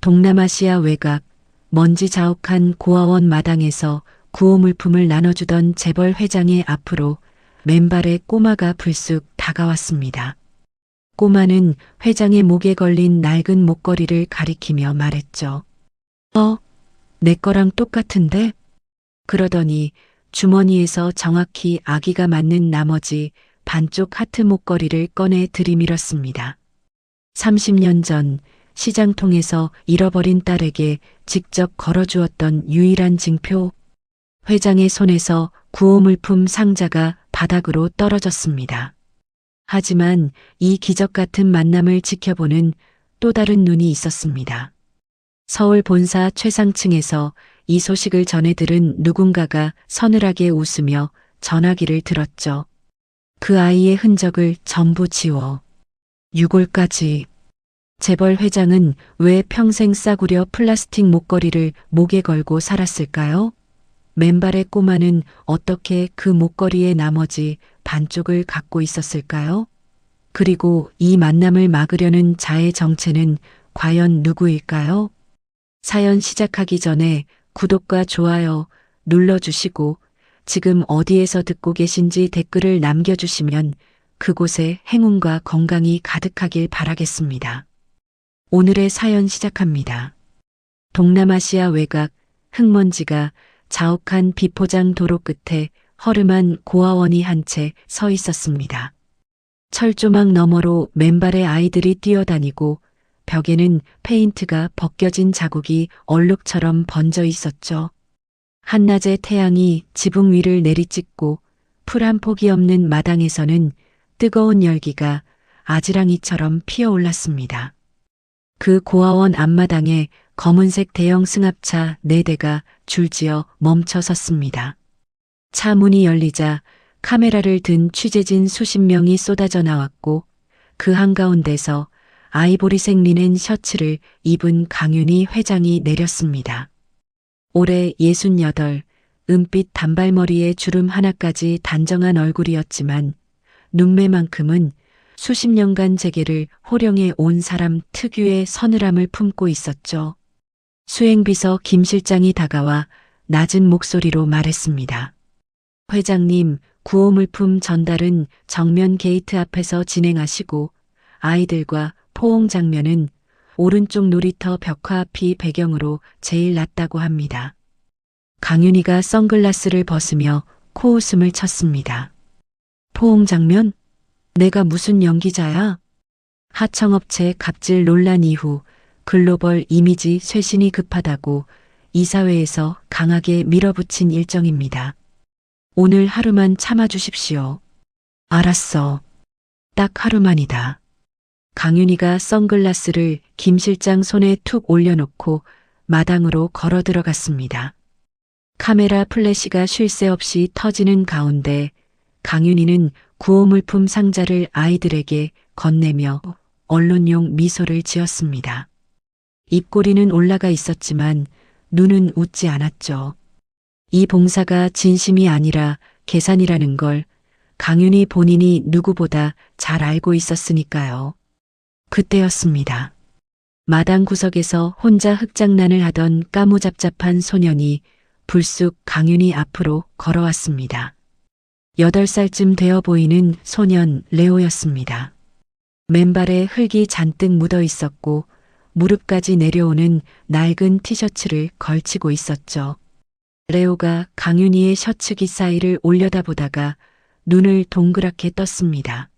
동남아시아 외곽, 먼지 자욱한 고아원 마당에서 구호 물품을 나눠주던 재벌 회장의 앞으로 맨발의 꼬마가 불쑥 다가왔습니다. 꼬마는 회장의 목에 걸린 낡은 목걸이를 가리키며 말했죠. 내 거랑 똑같은데? 그러더니 주머니에서 정확히 아기가 맞는 나머지 반쪽 하트 목걸이를 꺼내 들이밀었습니다. 30년 전 시장통에서 잃어버린 딸에게 직접 걸어주었던 유일한 징표. 회장의 손에서 구호 물품 상자가 바닥으로 떨어졌습니다. 하지만 이 기적 같은 만남을 지켜보는 또 다른 눈이 있었습니다. 서울 본사 최상층에서 이 소식을 전해 들은 누군가가 서늘하게 웃으며 전화기를 들었죠. 그 아이의 흔적을 전부 지워. 6월까지. 재벌 회장은 왜 평생 싸구려 플라스틱 목걸이를 목에 걸고 살았을까요? 맨발의 꼬마는 어떻게 그 목걸이의 나머지 반쪽을 갖고 있었을까요? 그리고 이 만남을 막으려는 자의 정체는 과연 누구일까요? 사연 시작하기 전에 구독과 좋아요 눌러주시고 지금 어디에서 듣고 계신지 댓글을 남겨주시면 그곳에 행운과 건강이 가득하길 바라겠습니다. 오늘의 사연 시작합니다. 동남아시아 외곽, 흙먼지가 자욱한 비포장 도로 끝에 허름한 고아원이 한 채 서 있었습니다. 철조망 너머로 맨발의 아이들이 뛰어다니고 벽에는 페인트가 벗겨진 자국이 얼룩처럼 번져 있었죠. 한낮의 태양이 지붕 위를 내리찍고 풀 한 폭이 없는 마당에서는 뜨거운 열기가 아지랑이처럼 피어올랐습니다. 그 고아원 앞마당에 검은색 대형 승합차 4대가 줄지어 멈춰 섰습니다. 차 문이 열리자 카메라를 든 취재진 수십 명이 쏟아져 나왔고 그 한가운데서 아이보리색 리넨 셔츠를 입은 강윤희 회장이 내렸습니다. 올해 68, 은빛 단발머리에 주름 하나까지 단정한 얼굴이었지만 눈매만큼은 수십 년간 재계를 호령해 온 사람 특유의 서늘함을 품고 있었죠. 수행비서 김 실장이 다가와 낮은 목소리로 말했습니다. 회장님, 구호 물품 전달은 정면 게이트 앞에서 진행하시고 아이들과 포옹 장면은 오른쪽 놀이터 벽화 앞이 배경으로 제일 낫다고 합니다. 강윤희가 선글라스를 벗으며 코웃음을 쳤습니다. 포옹 장면? 내가 무슨 연기자야? 하청업체 갑질 논란 이후 글로벌 이미지 쇄신이 급하다고 이사회에서 강하게 밀어붙인 일정입니다. 오늘 하루만 참아주십시오. 알았어. 딱 하루만이다. 강윤희가 선글라스를 김 실장 손에 툭 올려놓고 마당으로 걸어 들어갔습니다. 카메라 플래시가 쉴 새 없이 터지는 가운데 강윤희는 구호 물품 상자를 아이들에게 건네며 언론용 미소를 지었습니다. 입꼬리는 올라가 있었지만 눈은 웃지 않았죠. 이 봉사가 진심이 아니라 계산이라는 걸 강윤희 본인이 누구보다 잘 알고 있었으니까요. 그때였습니다. 마당 구석에서 혼자 흙장난을 하던 까무잡잡한 소년이 불쑥 강윤희 앞으로 걸어왔습니다. 8살쯤 되어 보이는 소년 레오였습니다. 맨발에 흙이 잔뜩 묻어 있었고 무릎까지 내려오는 낡은 티셔츠를 걸치고 있었죠. 레오가 강윤희의 셔츠기 사이를 올려다보다가 눈을 동그랗게 떴습니다.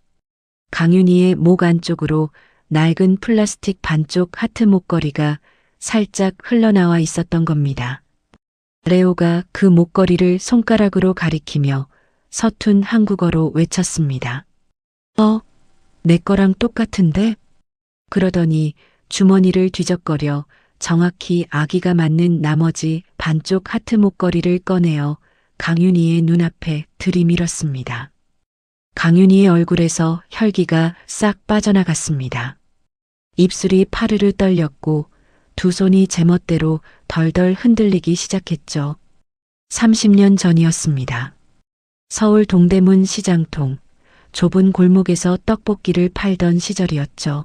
강윤희의 목 안쪽으로 낡은 플라스틱 반쪽 하트 목걸이가 살짝 흘러나와 있었던 겁니다. 레오가 그 목걸이를 손가락으로 가리키며 서툰 한국어로 외쳤습니다. 내 거랑 똑같은데? 그러더니 주머니를 뒤적거려 정확히 아기가 맞는 나머지 반쪽 하트 목걸이를 꺼내어 강윤희의 눈앞에 들이밀었습니다. 강윤희의 얼굴에서 혈기가 싹 빠져나갔습니다. 입술이 파르르 떨렸고 두 손이 제멋대로 덜덜 흔들리기 시작했죠. 30년 전이었습니다. 서울 동대문 시장통, 좁은 골목에서 떡볶이를 팔던 시절이었죠.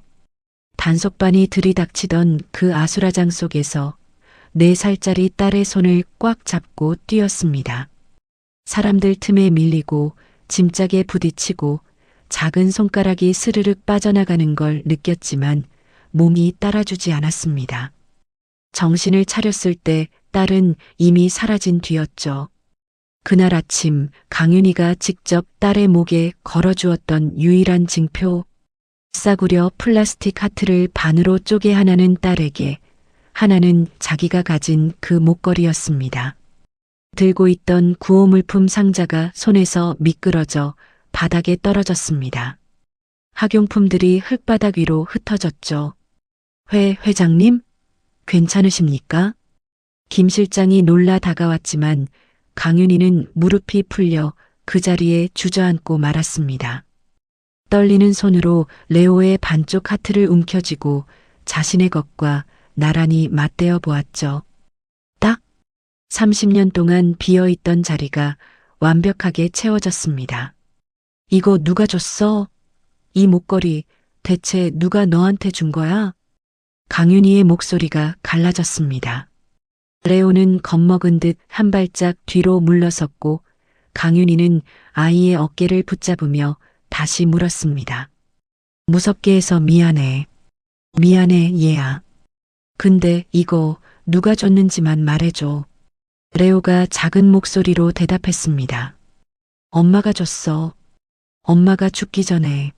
단속반이 들이닥치던 그 아수라장 속에서 4살짜리 딸의 손을 꽉 잡고 뛰었습니다. 사람들 틈에 밀리고 짐짝에 부딪히고 작은 손가락이 스르륵 빠져나가는 걸 느꼈지만 몸이 따라주지 않았습니다. 정신을 차렸을 때 딸은 이미 사라진 뒤였죠. 그날 아침 강윤희가 직접 딸의 목에 걸어주었던 유일한 징표, 싸구려 플라스틱 하트를 반으로 쪼개 하나는 딸에게, 하나는 자기가 가진 그 목걸이였습니다. 들고 있던 구호물품 상자가 손에서 미끄러져 바닥에 떨어졌습니다. 학용품들이 흙바닥 위로 흩어졌죠. 회장님? 괜찮으십니까? 김 실장이 놀라 다가왔지만 강윤희는 무릎이 풀려 그 자리에 주저앉고 말았습니다. 떨리는 손으로 레오의 반쪽 하트를 움켜쥐고 자신의 것과 나란히 맞대어 보았죠. 딱 30년 동안 비어있던 자리가 완벽하게 채워졌습니다. 이거 누가 줬어? 이 목걸이 대체 누가 너한테 준 거야? 강윤희의 목소리가 갈라졌습니다. 레오는 겁먹은 듯 한 발짝 뒤로 물러섰고 강윤희는 아이의 어깨를 붙잡으며 다시 물었습니다. 무섭게 해서 미안해. 미안해, 얘야. 근데 이거 누가 줬는지만 말해줘. 레오가 작은 목소리로 대답했습니다. 엄마가 줬어. 엄마가 죽기 전에.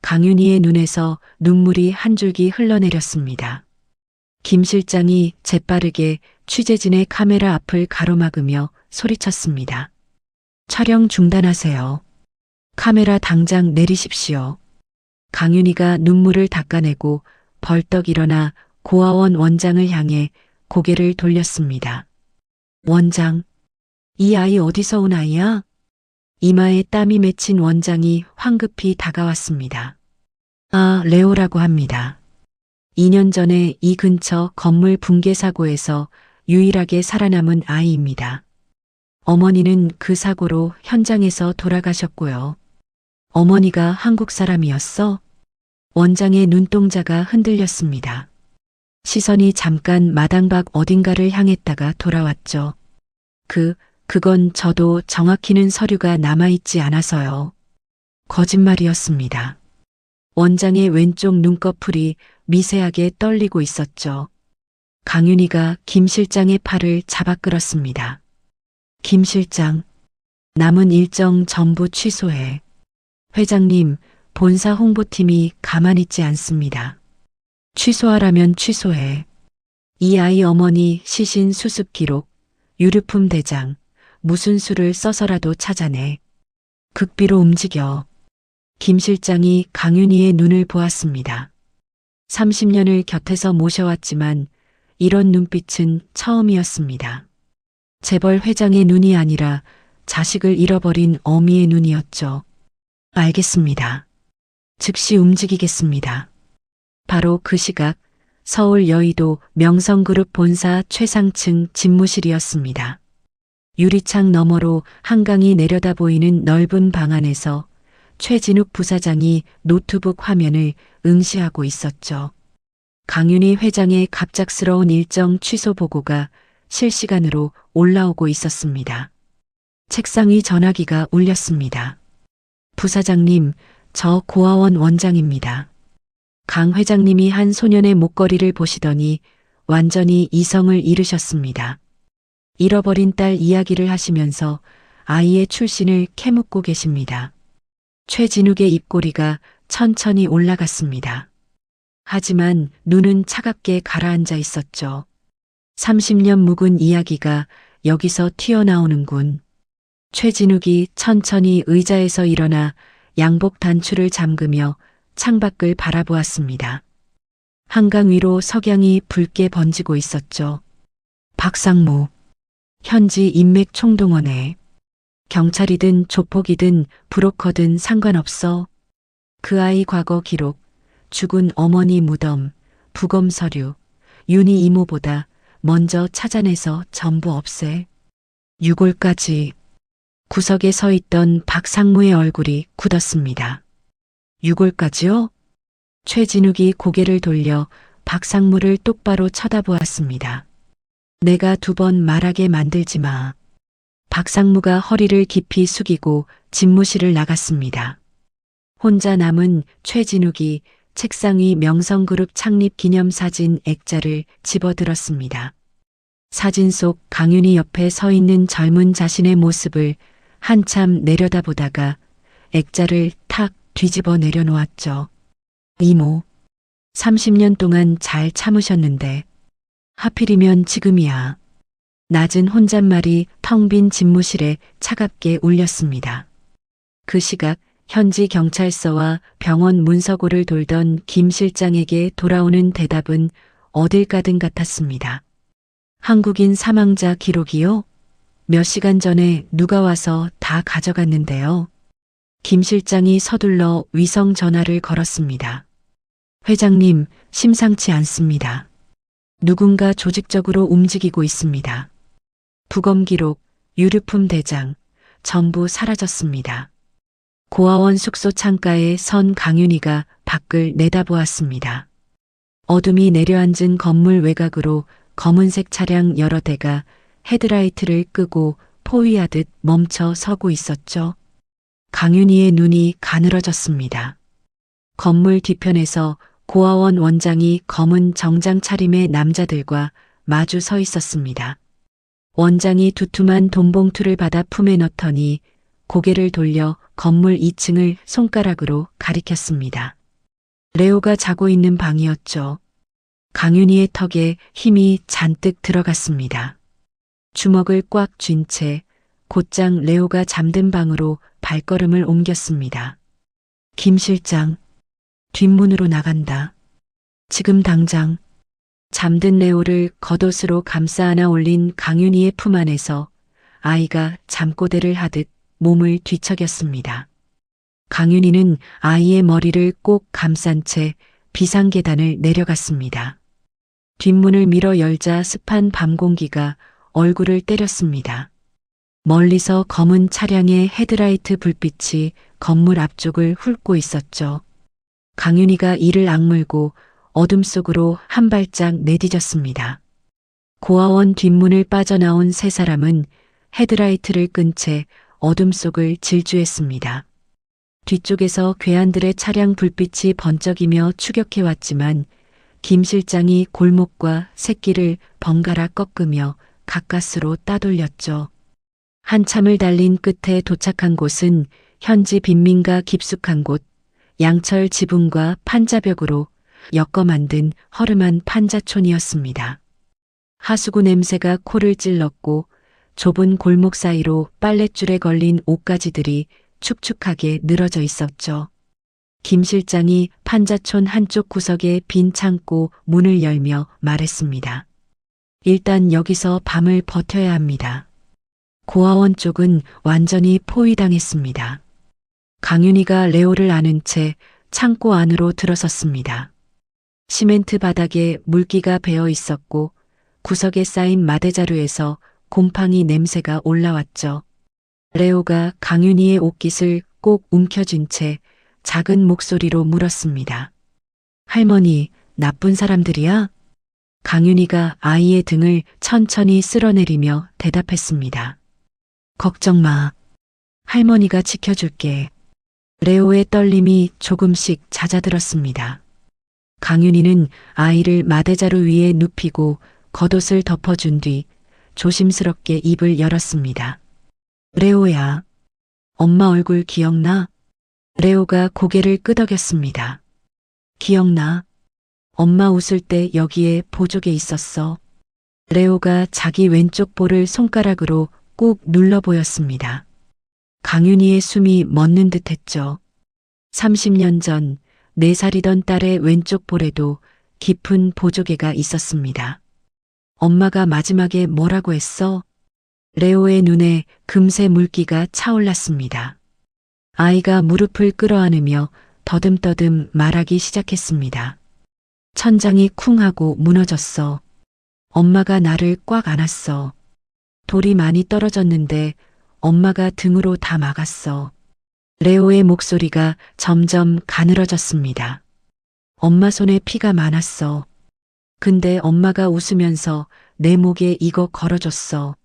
강윤희의 눈에서 눈물이 한 줄기 흘러내렸습니다. 김 실장이 재빠르게 취재진의 카메라 앞을 가로막으며 소리쳤습니다. 촬영 중단하세요. 카메라 당장 내리십시오. 강윤희가 눈물을 닦아내고 벌떡 일어나 고아원 원장을 향해 고개를 돌렸습니다. 원장, 이 아이 어디서 온 아이야? 이마에 땀이 맺힌 원장이 황급히 다가왔습니다. 아, 레오라고 합니다. 2년 전에 이 근처 건물 붕괴 사고에서 유일하게 살아남은 아이입니다. 어머니는 그 사고로 현장에서 돌아가셨고요. 어머니가 한국 사람이었어? 원장의 눈동자가 흔들렸습니다. 시선이 잠깐 마당 밖 어딘가를 향했다가 돌아왔죠. 그건 저도 정확히는 서류가 남아있지 않아서요. 거짓말이었습니다. 원장의 왼쪽 눈꺼풀이 미세하게 떨리고 있었죠. 강윤희가 김 실장의 팔을 잡아 끌었습니다. 김 실장, 남은 일정 전부 취소해. 회장님, 본사 홍보팀이 가만히 있지 않습니다. 취소하라면 취소해. 이 아이 어머니 시신 수습 기록, 유류품 대장, 무슨 수를 써서라도 찾아내. 극비로 움직여. 김 실장이 강윤희의 눈을 보았습니다. 30년을 곁에서 모셔왔지만 이런 눈빛은 처음이었습니다. 재벌 회장의 눈이 아니라 자식을 잃어버린 어미의 눈이었죠. 알겠습니다. 즉시 움직이겠습니다. 바로 그 시각 서울 여의도 명성그룹 본사 최상층 집무실이었습니다. 유리창 너머로 한강이 내려다 보이는 넓은 방 안에서 최진욱 부사장이 노트북 화면을 응시하고 있었죠. 강윤희 회장의 갑작스러운 일정 취소 보고가 실시간으로 올라오고 있었습니다. 책상 위 전화기가 울렸습니다. 부사장님, 저 고아원 원장입니다. 강 회장님이 한 소년의 목걸이를 보시더니 완전히 이성을 잃으셨습니다. 잃어버린 딸 이야기를 하시면서 아이의 출신을 캐묻고 계십니다. 최진욱의 입꼬리가 천천히 올라갔습니다. 하지만 눈은 차갑게 가라앉아 있었죠. 30년 묵은 이야기가 여기서 튀어나오는군. 최진욱이 천천히 의자에서 일어나 양복 단추를 잠그며 창밖을 바라보았습니다. 한강 위로 석양이 붉게 번지고 있었죠. 박상무, 현지 인맥 총동원에 경찰이든 조폭이든 브로커든 상관없어. 그 아이 과거 기록, 죽은 어머니 무덤, 부검 서류, 윤희 이모보다 먼저 찾아내서 전부 없애. 6월까지 구석에 서 있던 박상무의 얼굴이 굳었습니다. 6월까지요? 최진욱이 고개를 돌려 박상무를 똑바로 쳐다보았습니다. 내가 2번 말하게 만들지 마. 박상무가 허리를 깊이 숙이고 집무실을 나갔습니다. 혼자 남은 최진욱이 책상 위 명성그룹 창립 기념사진 액자를 집어들었습니다. 사진 속 강윤희 옆에 서 있는 젊은 자신의 모습을 한참 내려다보다가 액자를 탁 뒤집어 내려놓았죠. 이모, 30년 동안 잘 참으셨는데 하필이면 지금이야. 낮은 혼잣말이 텅 빈 집무실에 차갑게 울렸습니다. 그 시각 현지 경찰서와 병원 문서고를 돌던 김 실장에게 돌아오는 대답은 어딜 가든 같았습니다. 한국인 사망자 기록이요? 몇 시간 전에 누가 와서 다 가져갔는데요. 김 실장이 서둘러 위성 전화를 걸었습니다. 회장님, 심상치 않습니다. 누군가 조직적으로 움직이고 있습니다. 부검 기록, 유류품 대장, 전부 사라졌습니다. 고아원 숙소 창가에 선 강윤희가 밖을 내다보았습니다. 어둠이 내려앉은 건물 외곽으로 검은색 차량 여러 대가 헤드라이트를 끄고 포위하듯 멈춰 서고 있었죠. 강윤희의 눈이 가늘어졌습니다. 건물 뒤편에서 고아원 원장이 검은 정장 차림의 남자들과 마주 서 있었습니다. 원장이 두툼한 돈봉투를 받아 품에 넣더니 고개를 돌려 건물 2층을 손가락으로 가리켰습니다. 레오가 자고 있는 방이었죠. 강윤희의 턱에 힘이 잔뜩 들어갔습니다. 주먹을 꽉 쥔 채 곧장 레오가 잠든 방으로 발걸음을 옮겼습니다. 김 실장, 뒷문으로 나간다. 지금 당장. 잠든 레오를 겉옷으로 감싸 안아 올린 강윤희의 품 안에서 아이가 잠꼬대를 하듯 몸을 뒤척였습니다. 강윤희는 아이의 머리를 꼭 감싼 채 비상계단을 내려갔습니다. 뒷문을 밀어 열자 습한 밤 공기가 얼굴을 때렸습니다. 멀리서 검은 차량의 헤드라이트 불빛이 건물 앞쪽을 훑고 있었죠. 강윤희가 이를 악물고 어둠 속으로 한 발짝 내디뎠습니다. 고아원 뒷문을 빠져나온 세 사람은 헤드라이트를 끈 채 어둠 속을 질주했습니다. 뒤쪽에서 괴한들의 차량 불빛이 번쩍이며 추격해왔지만 김 실장이 골목과 새끼를 번갈아 꺾으며 가까스로 따돌렸죠. 한참을 달린 끝에 도착한 곳은 현지 빈민가 깊숙한 곳, 양철 지붕과 판자벽으로 엮어 만든 허름한 판자촌이었습니다. 하수구 냄새가 코를 찔렀고 좁은 골목 사이로 빨랫줄에 걸린 옷가지들이 축축하게 늘어져 있었죠. 김 실장이 판자촌 한쪽 구석에 빈 창고 문을 열며 말했습니다. 일단 여기서 밤을 버텨야 합니다. 고아원 쪽은 완전히 포위당했습니다. 강윤희가 레오를 안은 채 창고 안으로 들어섰습니다. 시멘트 바닥에 물기가 배어 있었고 구석에 쌓인 마대자루에서 곰팡이 냄새가 올라왔죠. 레오가 강윤희의 옷깃을 꼭 움켜쥔 채 작은 목소리로 물었습니다. 할머니, 나쁜 사람들이야? 강윤희가 아이의 등을 천천히 쓸어내리며 대답했습니다. 걱정 마. 할머니가 지켜줄게. 레오의 떨림이 조금씩 잦아들었습니다. 강윤희는 아이를 마대자루 위에 눕히고 겉옷을 덮어준 뒤 조심스럽게 입을 열었습니다. 레오야, 엄마 얼굴 기억나? 레오가 고개를 끄덕였습니다. 기억나. 엄마 웃을 때 여기에 보조개 있었어. 레오가 자기 왼쪽 볼을 손가락으로 꾹 눌러 보였습니다. 강윤희의 숨이 멎는 듯 했죠. 30년 전 4살이던 딸의 왼쪽 볼에도 깊은 보조개가 있었습니다. 엄마가 마지막에 뭐라고 했어? 레오의 눈에 금세 물기가 차올랐습니다. 아이가 무릎을 끌어안으며 더듬더듬 말하기 시작했습니다. 천장이 쿵 하고 무너졌어. 엄마가 나를 꽉 안았어. 돌이 많이 떨어졌는데 엄마가 등으로 다 막았어. 레오의 목소리가 점점 가늘어졌습니다. 엄마 손에 피가 많았어. 근데 엄마가 웃으면서 내 목에 이거 걸어줬어.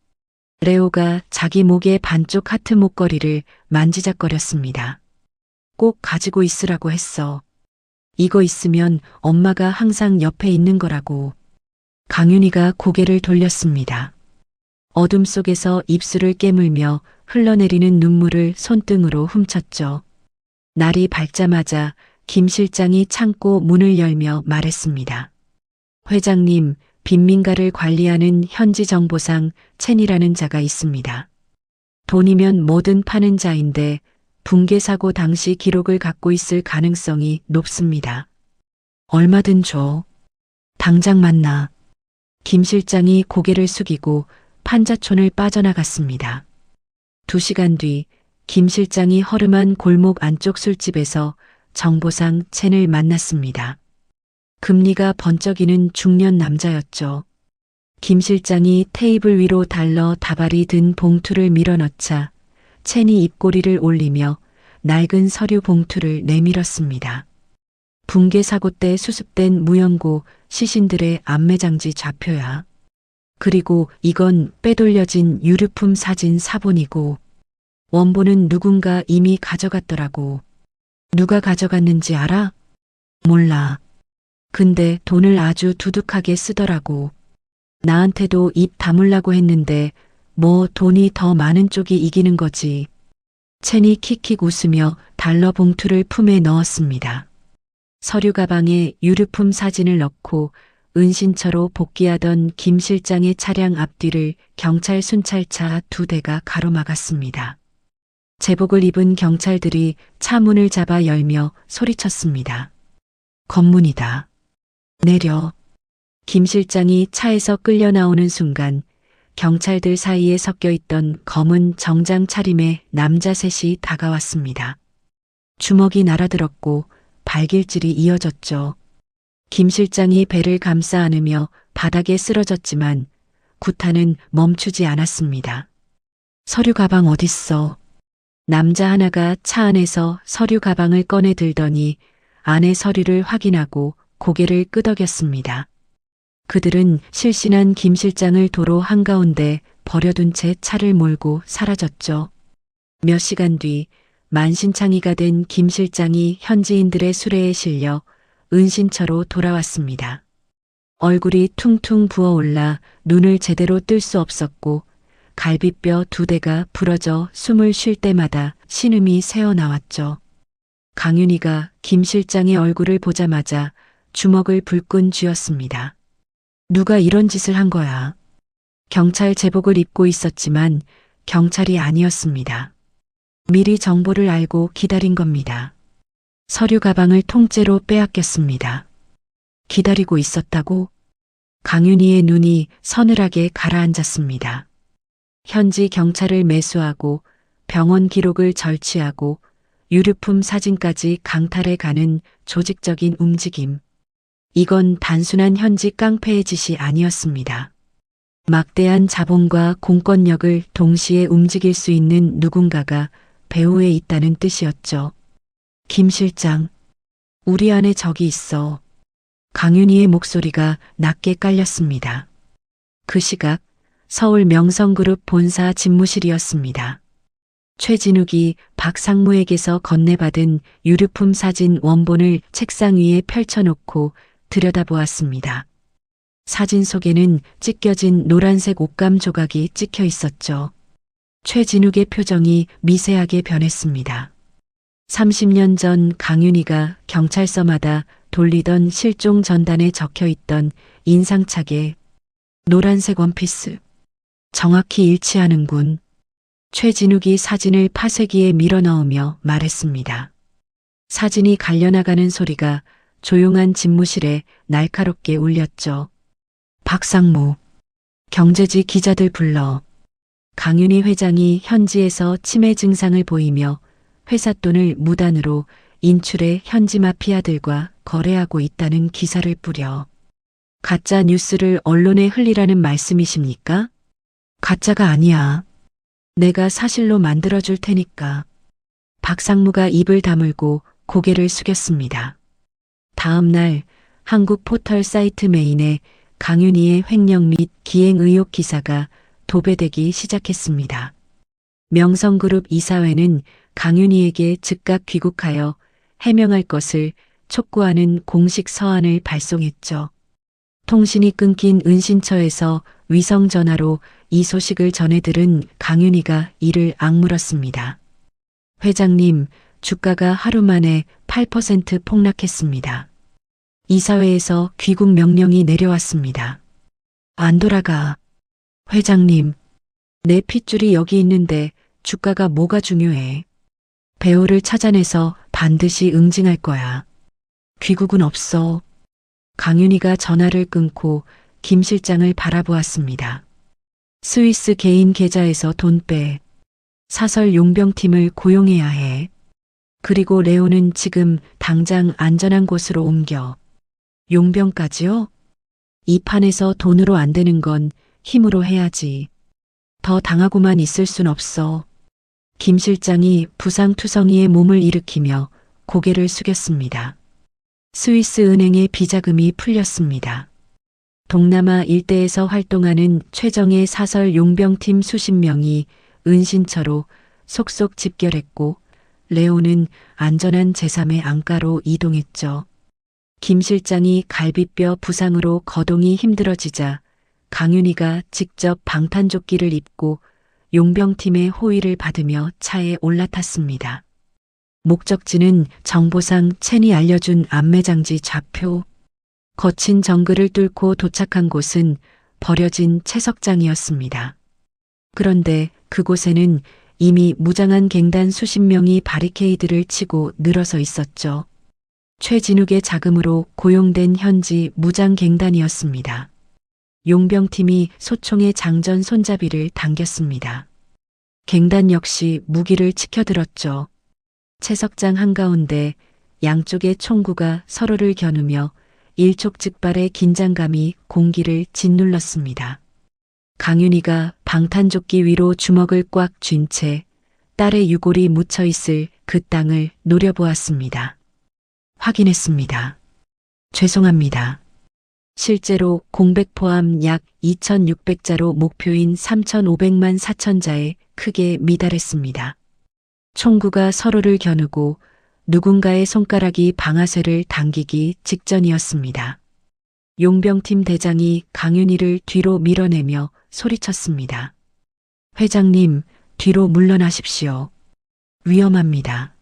레오가 자기 목에 반쪽 하트 목걸이를 만지작거렸습니다. 꼭 가지고 있으라고 했어. 이거 있으면 엄마가 항상 옆에 있는 거라고. 강윤희가 고개를 돌렸습니다. 어둠 속에서 입술을 깨물며 흘러내리는 눈물을 손등으로 훔쳤죠. 날이 밝자마자 김 실장이 창고 문을 열며 말했습니다. 회장님, 빈민가를 관리하는 현지 정보상 첸이라는 자가 있습니다. 돈이면 뭐든 파는 자인데 붕괴 사고 당시 기록을 갖고 있을 가능성이 높습니다. 얼마든 줘. 당장 만나. 김 실장이 고개를 숙이고 판자촌을 빠져나갔습니다. 2시간 뒤 김 실장이 허름한 골목 안쪽 술집에서 정보상 첸을 만났습니다. 금리가 번쩍이는 중년 남자였죠. 김 실장이 테이블 위로 달러 다발이 든 봉투를 밀어넣자 첸이 입꼬리를 올리며 낡은 서류 봉투를 내밀었습니다. 붕괴 사고 때 수습된 무연고 시신들의 안매장지 좌표야. 그리고 이건 빼돌려진 유류품 사진 사본이고 원본은 누군가 이미 가져갔더라고. 누가 가져갔는지 알아? 몰라. 근데 돈을 아주 두둑하게 쓰더라고. 나한테도 입 다물라고 했는데 뭐 돈이 더 많은 쪽이 이기는 거지. 첸이 킥킥 웃으며 달러 봉투를 품에 넣었습니다. 서류 가방에 유류품 사진을 넣고 은신처로 복귀하던 김 실장의 차량 앞뒤를 경찰 순찰차 2대가 가로막았습니다. 제복을 입은 경찰들이 차 문을 잡아 열며 소리쳤습니다. 검문이다. 내려. 김 실장이 차에서 끌려 나오는 순간 경찰들 사이에 섞여 있던 검은 정장 차림의 남자 셋이 다가왔습니다. 주먹이 날아들었고 발길질이 이어졌죠. 김 실장이 배를 감싸 안으며 바닥에 쓰러졌지만 구타는 멈추지 않았습니다. 서류 가방 어딨어? 남자 하나가 차 안에서 서류 가방을 꺼내 들더니 안의 서류를 확인하고 고개를 끄덕였습니다. 그들은 실신한 김 실장을 도로 한가운데 버려둔 채 차를 몰고 사라졌죠. 몇 시간 뒤 만신창이가 된 김 실장이 현지인들의 수레에 실려 은신처로 돌아왔습니다. 얼굴이 퉁퉁 부어올라 눈을 제대로 뜰 수 없었고 갈비뼈 2대가 부러져 숨을 쉴 때마다 신음이 새어나왔죠. 강윤희가 김 실장의 얼굴을 보자마자 주먹을 불끈 쥐었습니다. 누가 이런 짓을 한 거야? 경찰 제복을 입고 있었지만 경찰이 아니었습니다. 미리 정보를 알고 기다린 겁니다. 서류 가방을 통째로 빼앗겼습니다. 기다리고 있었다고? 강윤희의 눈이 서늘하게 가라앉았습니다. 현지 경찰을 매수하고 병원 기록을 절취하고 유류품 사진까지 강탈해 가는 조직적인 움직임. 이건 단순한 현지 깡패의 짓이 아니었습니다. 막대한 자본과 공권력을 동시에 움직일 수 있는 누군가가 배후에 있다는 뜻이었죠. 김 실장, 우리 안에 적이 있어. 강윤희의 목소리가 낮게 깔렸습니다. 그 시각 서울 명성그룹 본사 집무실이었습니다. 최진욱이 박상무에게서 건네받은 유류품 사진 원본을 책상 위에 펼쳐놓고 들여다보았습니다. 사진 속에는 찢겨진 노란색 옷감 조각이 찍혀 있었죠. 최진욱의 표정이 미세하게 변했습니다. 30년 전 강윤희가 경찰서마다 돌리던 실종 전단에 적혀 있던 인상착의 노란색 원피스. 정확히 일치하는군. 최진욱이 사진을 파쇄기에 밀어넣으며 말했습니다. 사진이 갈려나가는 소리가 조용한 집무실에 날카롭게 울렸죠. 박상무, 경제지 기자들 불러. 강윤희 회장이 현지에서 치매 증상을 보이며 회사 돈을 무단으로 인출해 현지 마피아들과 거래하고 있다는 기사를 뿌려. 가짜 뉴스를 언론에 흘리라는 말씀이십니까? 가짜가 아니야. 내가 사실로 만들어줄 테니까. 박상무가 입을 다물고 고개를 숙였습니다. 다음 날 한국 포털 사이트 메인에 강윤희의 횡령 및 기행 의혹 기사가 도배되기 시작했습니다. 명성그룹 이사회는 강윤희에게 즉각 귀국하여 해명할 것을 촉구하는 공식 서한을 발송했죠. 통신이 끊긴 은신처에서 위성전화로 이 소식을 전해 들은 강윤희가 이를 악물었습니다. 회장님, 주가가 하루 만에 8% 폭락했습니다. 이사회에서 귀국 명령이 내려왔습니다. 안 돌아가. 회장님, 내 핏줄이 여기 있는데 주가가 뭐가 중요해. 배우를 찾아내서 반드시 응징할 거야. 귀국은 없어. 강윤희가 전화를 끊고 김 실장을 바라보았습니다. 스위스 개인 계좌에서 돈 빼. 사설 용병팀을 고용해야 해. 그리고 레오는 지금 당장 안전한 곳으로 옮겨. 용병까지요? 이 판에서 돈으로 안 되는 건 힘으로 해야지. 더 당하고만 있을 순 없어. 김 실장이 부상투성이의 몸을 일으키며 고개를 숙였습니다. 스위스 은행의 비자금이 풀렸습니다. 동남아 일대에서 활동하는 최정예 사설 용병팀 수십 명이 은신처로 속속 집결했고 레오는 안전한 제3의 안가로 이동했죠. 김 실장이 갈비뼈 부상으로 거동이 힘들어지자 강윤희가 직접 방탄조끼를 입고 용병팀의 호의를 받으며 차에 올라탔습니다. 목적지는 정보상 첸이 알려준 안매장지 좌표. 거친 정글을 뚫고 도착한 곳은 버려진 채석장이었습니다. 그런데 그곳에는 이미 무장한 갱단 수십 명이 바리케이드를 치고 늘어서 있었죠. 최진욱의 자금으로 고용된 현지 무장갱단이었습니다. 용병팀이 소총의 장전 손잡이를 당겼습니다. 갱단 역시 무기를 치켜들었죠. 채석장 한가운데 양쪽의 총구가 서로를 겨누며 일촉즉발의 긴장감이 공기를 짓눌렀습니다. 강윤희가 방탄조끼 위로 주먹을 꽉 쥔 채 딸의 유골이 묻혀 있을 그 땅을 노려보았습니다. 확인했습니다. 죄송합니다. 실제로 공백 포함 약 2,600자로 목표인 3,500만 4천자에 크게 미달했습니다. 총구가 서로를 겨누고 누군가의 손가락이 방아쇠를 당기기 직전이었습니다. 용병팀 대장이 강윤희를 뒤로 밀어내며 소리쳤습니다. 회장님, 뒤로 물러나십시오. 위험합니다.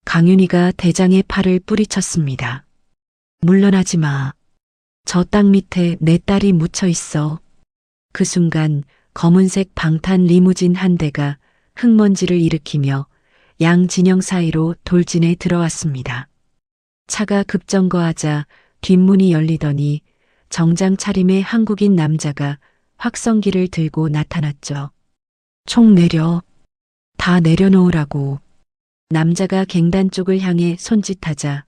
강윤희가 대장의 팔을 뿌리쳤습니다. 물러나지 마. 저 땅 밑에 내 딸이 묻혀 있어. 그 순간 검은색 방탄 리무진 한 대가 흙먼지를 일으키며 양 진영 사이로 돌진해 들어왔습니다. 차가 급정거하자 뒷문이 열리더니 정장 차림의 한국인 남자가 확성기를 들고 나타났죠. 총 내려. 다 내려놓으라고. 남자가 갱단 쪽을 향해 손짓하자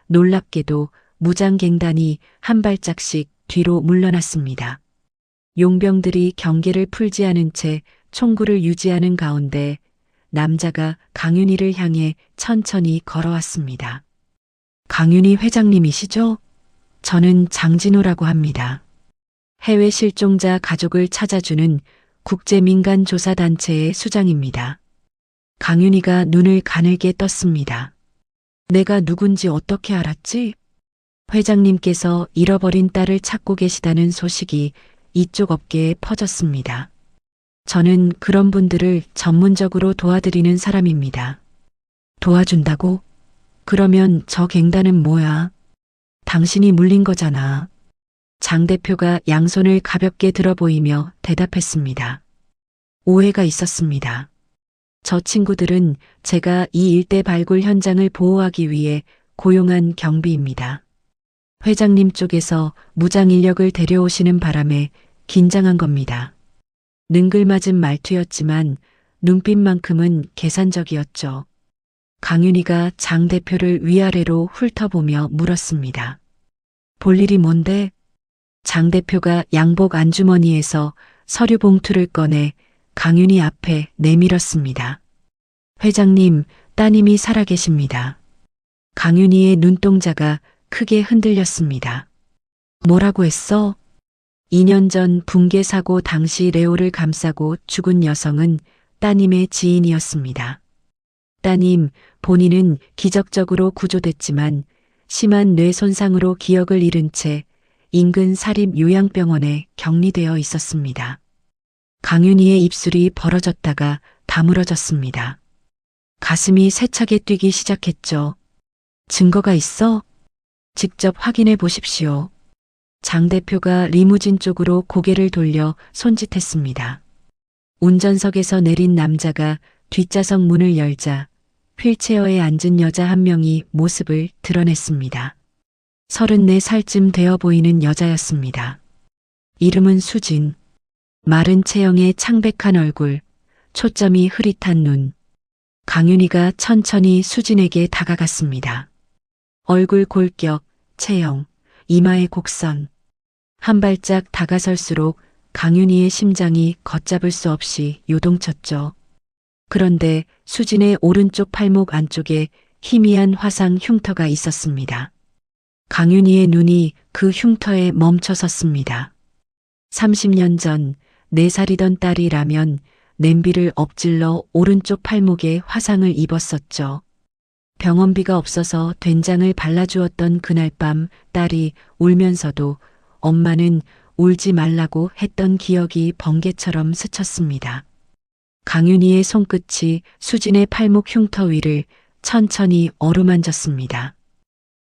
놀랍게도 무장갱단이 한 발짝씩 뒤로 물러났습니다. 용병들이 경계를 풀지 않은 채 총구를 유지하는 가운데 남자가 강윤희를 향해 천천히 걸어왔습니다. 강윤희 회장님이시죠? 저는 장진호라고 합니다. 해외 실종자 가족을 찾아주는 국제민간조사단체의 수장입니다. 강윤희가 눈을 가늘게 떴습니다. 내가 누군지 어떻게 알았지? 회장님께서 잃어버린 딸을 찾고 계시다는 소식이 이쪽 업계에 퍼졌습니다. 저는 그런 분들을 전문적으로 도와드리는 사람입니다. 도와준다고? 그러면 저 갱단은 뭐야? 당신이 물린 거잖아. 장 대표가 양손을 가볍게 들어 보이며 대답했습니다. 오해가 있었습니다. 저 친구들은 제가 이 일대 발굴 현장을 보호하기 위해 고용한 경비입니다. 회장님 쪽에서 무장 인력을 데려오시는 바람에 긴장한 겁니다. 능글맞은 말투였지만 눈빛만큼은 계산적이었죠. 강윤희가 장 대표를 위아래로 훑어보며 물었습니다. 볼 일이 뭔데? 장 대표가 양복 안주머니에서 서류 봉투를 꺼내 강윤희 앞에 내밀었습니다. 회장님, 따님이 살아계십니다. 강윤희의 눈동자가 크게 흔들렸습니다. 뭐라고 했어? 2년 전 붕괴 사고 당시 레오를 감싸고 죽은 여성은 따님의 지인이었습니다. 따님, 본인은 기적적으로 구조됐지만 심한 뇌 손상으로 기억을 잃은 채 인근 사립 요양병원에 격리되어 있었습니다. 강윤희의 입술이 벌어졌다가 다물어졌습니다. 가슴이 세차게 뛰기 시작했죠. 증거가 있어? 직접 확인해 보십시오. 장 대표가 리무진 쪽으로 고개를 돌려 손짓했습니다. 운전석에서 내린 남자가 뒷좌석 문을 열자 휠체어에 앉은 여자 한 명이 모습을 드러냈습니다. 34살쯤 되어 보이는 여자였습니다. 이름은 수진. 마른 체형의 창백한 얼굴, 초점이 흐릿한 눈. 강윤희가 천천히 수진에게 다가갔습니다. 얼굴 골격, 체형, 이마의 곡선. 한 발짝 다가설수록 강윤희의 심장이 걷잡을 수 없이 요동쳤죠. 그런데 수진의 오른쪽 팔목 안쪽에 희미한 화상 흉터가 있었습니다. 강윤희의 눈이 그 흉터에 멈춰섰습니다. 30년 전 4살이던 딸이 라면 냄비를 엎질러 오른쪽 팔목에 화상을 입었었죠. 병원비가 없어서 된장을 발라주었던 그날 밤 딸이 울면서도 엄마는 울지 말라고 했던 기억이 번개처럼 스쳤습니다. 강윤희의 손끝이 수진의 팔목 흉터 위를 천천히 어루만졌습니다.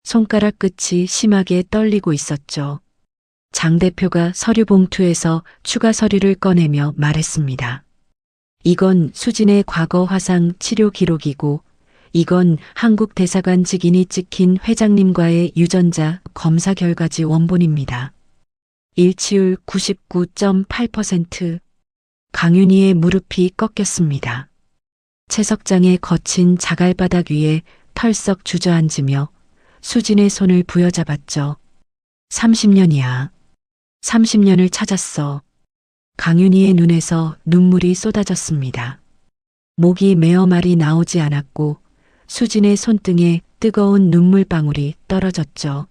손가락 끝이 심하게 떨리고 있었죠. 장 대표가 서류 봉투에서 추가 서류를 꺼내며 말했습니다. 이건 수진의 과거 화상 치료 기록이고 이건 한국 대사관 직인이 찍힌 회장님과의 유전자 검사 결과지 원본입니다. 일치율 99.8%. 강윤희의 무릎이 꺾였습니다. 채석장의 거친 자갈바닥 위에 털썩 주저앉으며 수진의 손을 부여잡았죠. 30년이야. 30년을 찾았어. 강윤희의 눈에서 눈물이 쏟아졌습니다. 목이 메어 말이 나오지 않았고 수진의 손등에 뜨거운 눈물방울이 떨어졌죠.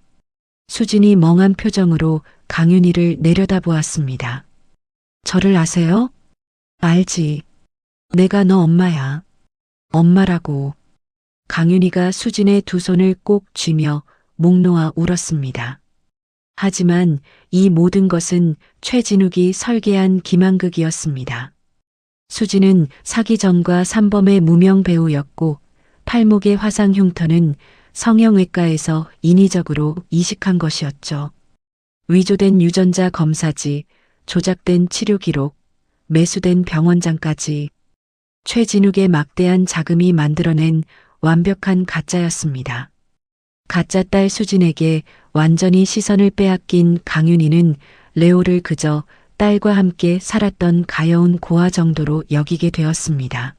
수진이 멍한 표정으로 강윤희를 내려다보았습니다. 저를 아세요? 알지. 내가 너 엄마야. 엄마라고. 강윤희가 수진의 두 손을 꼭 쥐며 목 놓아 울었습니다. 하지만 이 모든 것은 최진욱이 설계한 기만극이었습니다. 수진은 사기 전과 산범의 무명 배우였고 팔목의 화상 흉터는 성형외과에서 인위적으로 이식한 것이었죠. 위조된 유전자 검사지, 조작된 치료 기록, 매수된 병원장까지 최진욱의 막대한 자금이 만들어낸 완벽한 가짜였습니다. 가짜 딸 수진에게 완전히 시선을 빼앗긴 강윤희는 레오를 그저 딸과 함께 살았던 가여운 고아 정도로 여기게 되었습니다.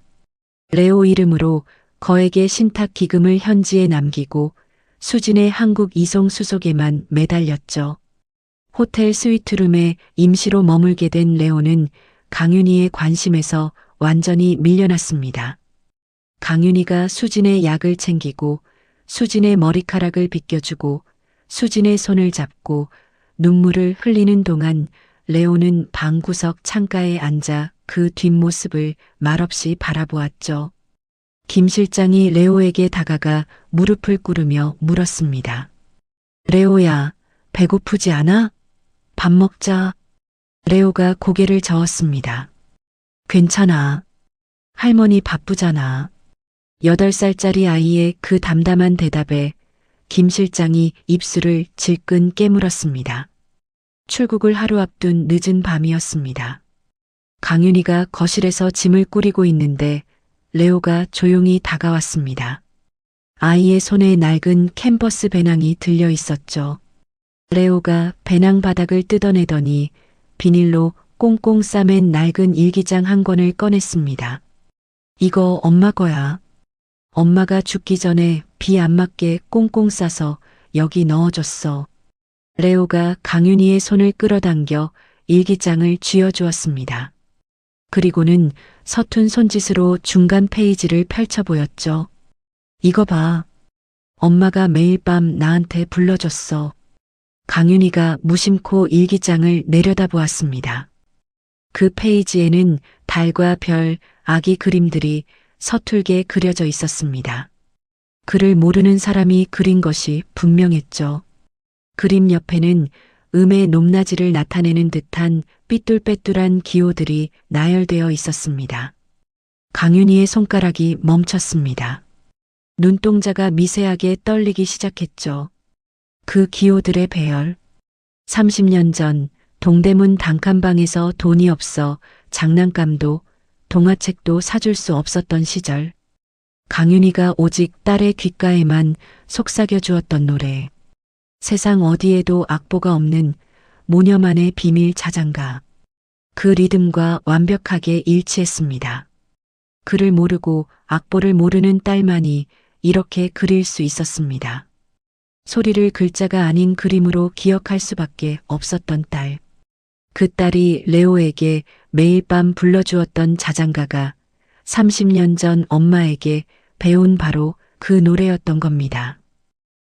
레오 이름으로 거액의 신탁 기금을 현지에 남기고 수진의 한국 이송 수속에만 매달렸죠. 호텔 스위트룸에 임시로 머물게 된 레오는 강윤희의 관심에서 완전히 밀려났습니다. 강윤희가 수진의 약을 챙기고 수진의 머리카락을 빗겨주고 수진의 손을 잡고 눈물을 흘리는 동안 레오는 방구석 창가에 앉아 그 뒷모습을 말없이 바라보았죠. 김 실장이 레오에게 다가가 무릎을 꿇으며 물었습니다. 레오야, 배고프지 않아? 밥 먹자. 레오가 고개를 저었습니다. 괜찮아. 할머니 바쁘잖아. 8살짜리 아이의 그 담담한 대답에 김 실장이 입술을 질끈 깨물었습니다. 출국을 하루 앞둔 늦은 밤이었습니다. 강윤희가 거실에서 짐을 꾸리고 있는데 레오가 조용히 다가왔습니다. 아이의 손에 낡은 캔버스 배낭이 들려 있었죠. 레오가 배낭 바닥을 뜯어내더니 비닐로 꽁꽁 싸맨 낡은 일기장 한 권을 꺼냈습니다. 이거 엄마 거야. 엄마가 죽기 전에 비 안 맞게 꽁꽁 싸서 여기 넣어줬어. 레오가 강윤희의 손을 끌어당겨 일기장을 쥐어주었습니다. 그리고는 서툰 손짓으로 중간 페이지를 펼쳐 보였죠. 이거 봐. 엄마가 매일 밤 나한테 불러줬어. 강윤희가 무심코 일기장을 내려다보았습니다. 그 페이지에는 달과 별, 아기 그림들이 서툴게 그려져 있었습니다. 글을 모르는 사람이 그린 것이 분명했죠. 그림 옆에는 음의 높낮이를 나타내는 듯한 삐뚤빼뚤한 기호들이 나열되어 있었습니다. 강윤희의 손가락이 멈췄습니다. 눈동자가 미세하게 떨리기 시작했죠. 그 기호들의 배열. 30년 전 동대문 단칸방에서 돈이 없어 장난감도 동화책도 사줄 수 없었던 시절. 강윤희가 오직 딸의 귓가에만 속삭여 주었던 노래. 세상 어디에도 악보가 없는 모녀만의 비밀 자장가. 그 리듬과 완벽하게 일치했습니다. 글을 모르고 악보를 모르는 딸만이 이렇게 그릴 수 있었습니다. 소리를 글자가 아닌 그림으로 기억할 수밖에 없었던 딸. 그 딸이 레오에게 매일 밤 불러주었던 자장가가 30년 전 엄마에게 배운 바로 그 노래였던 겁니다.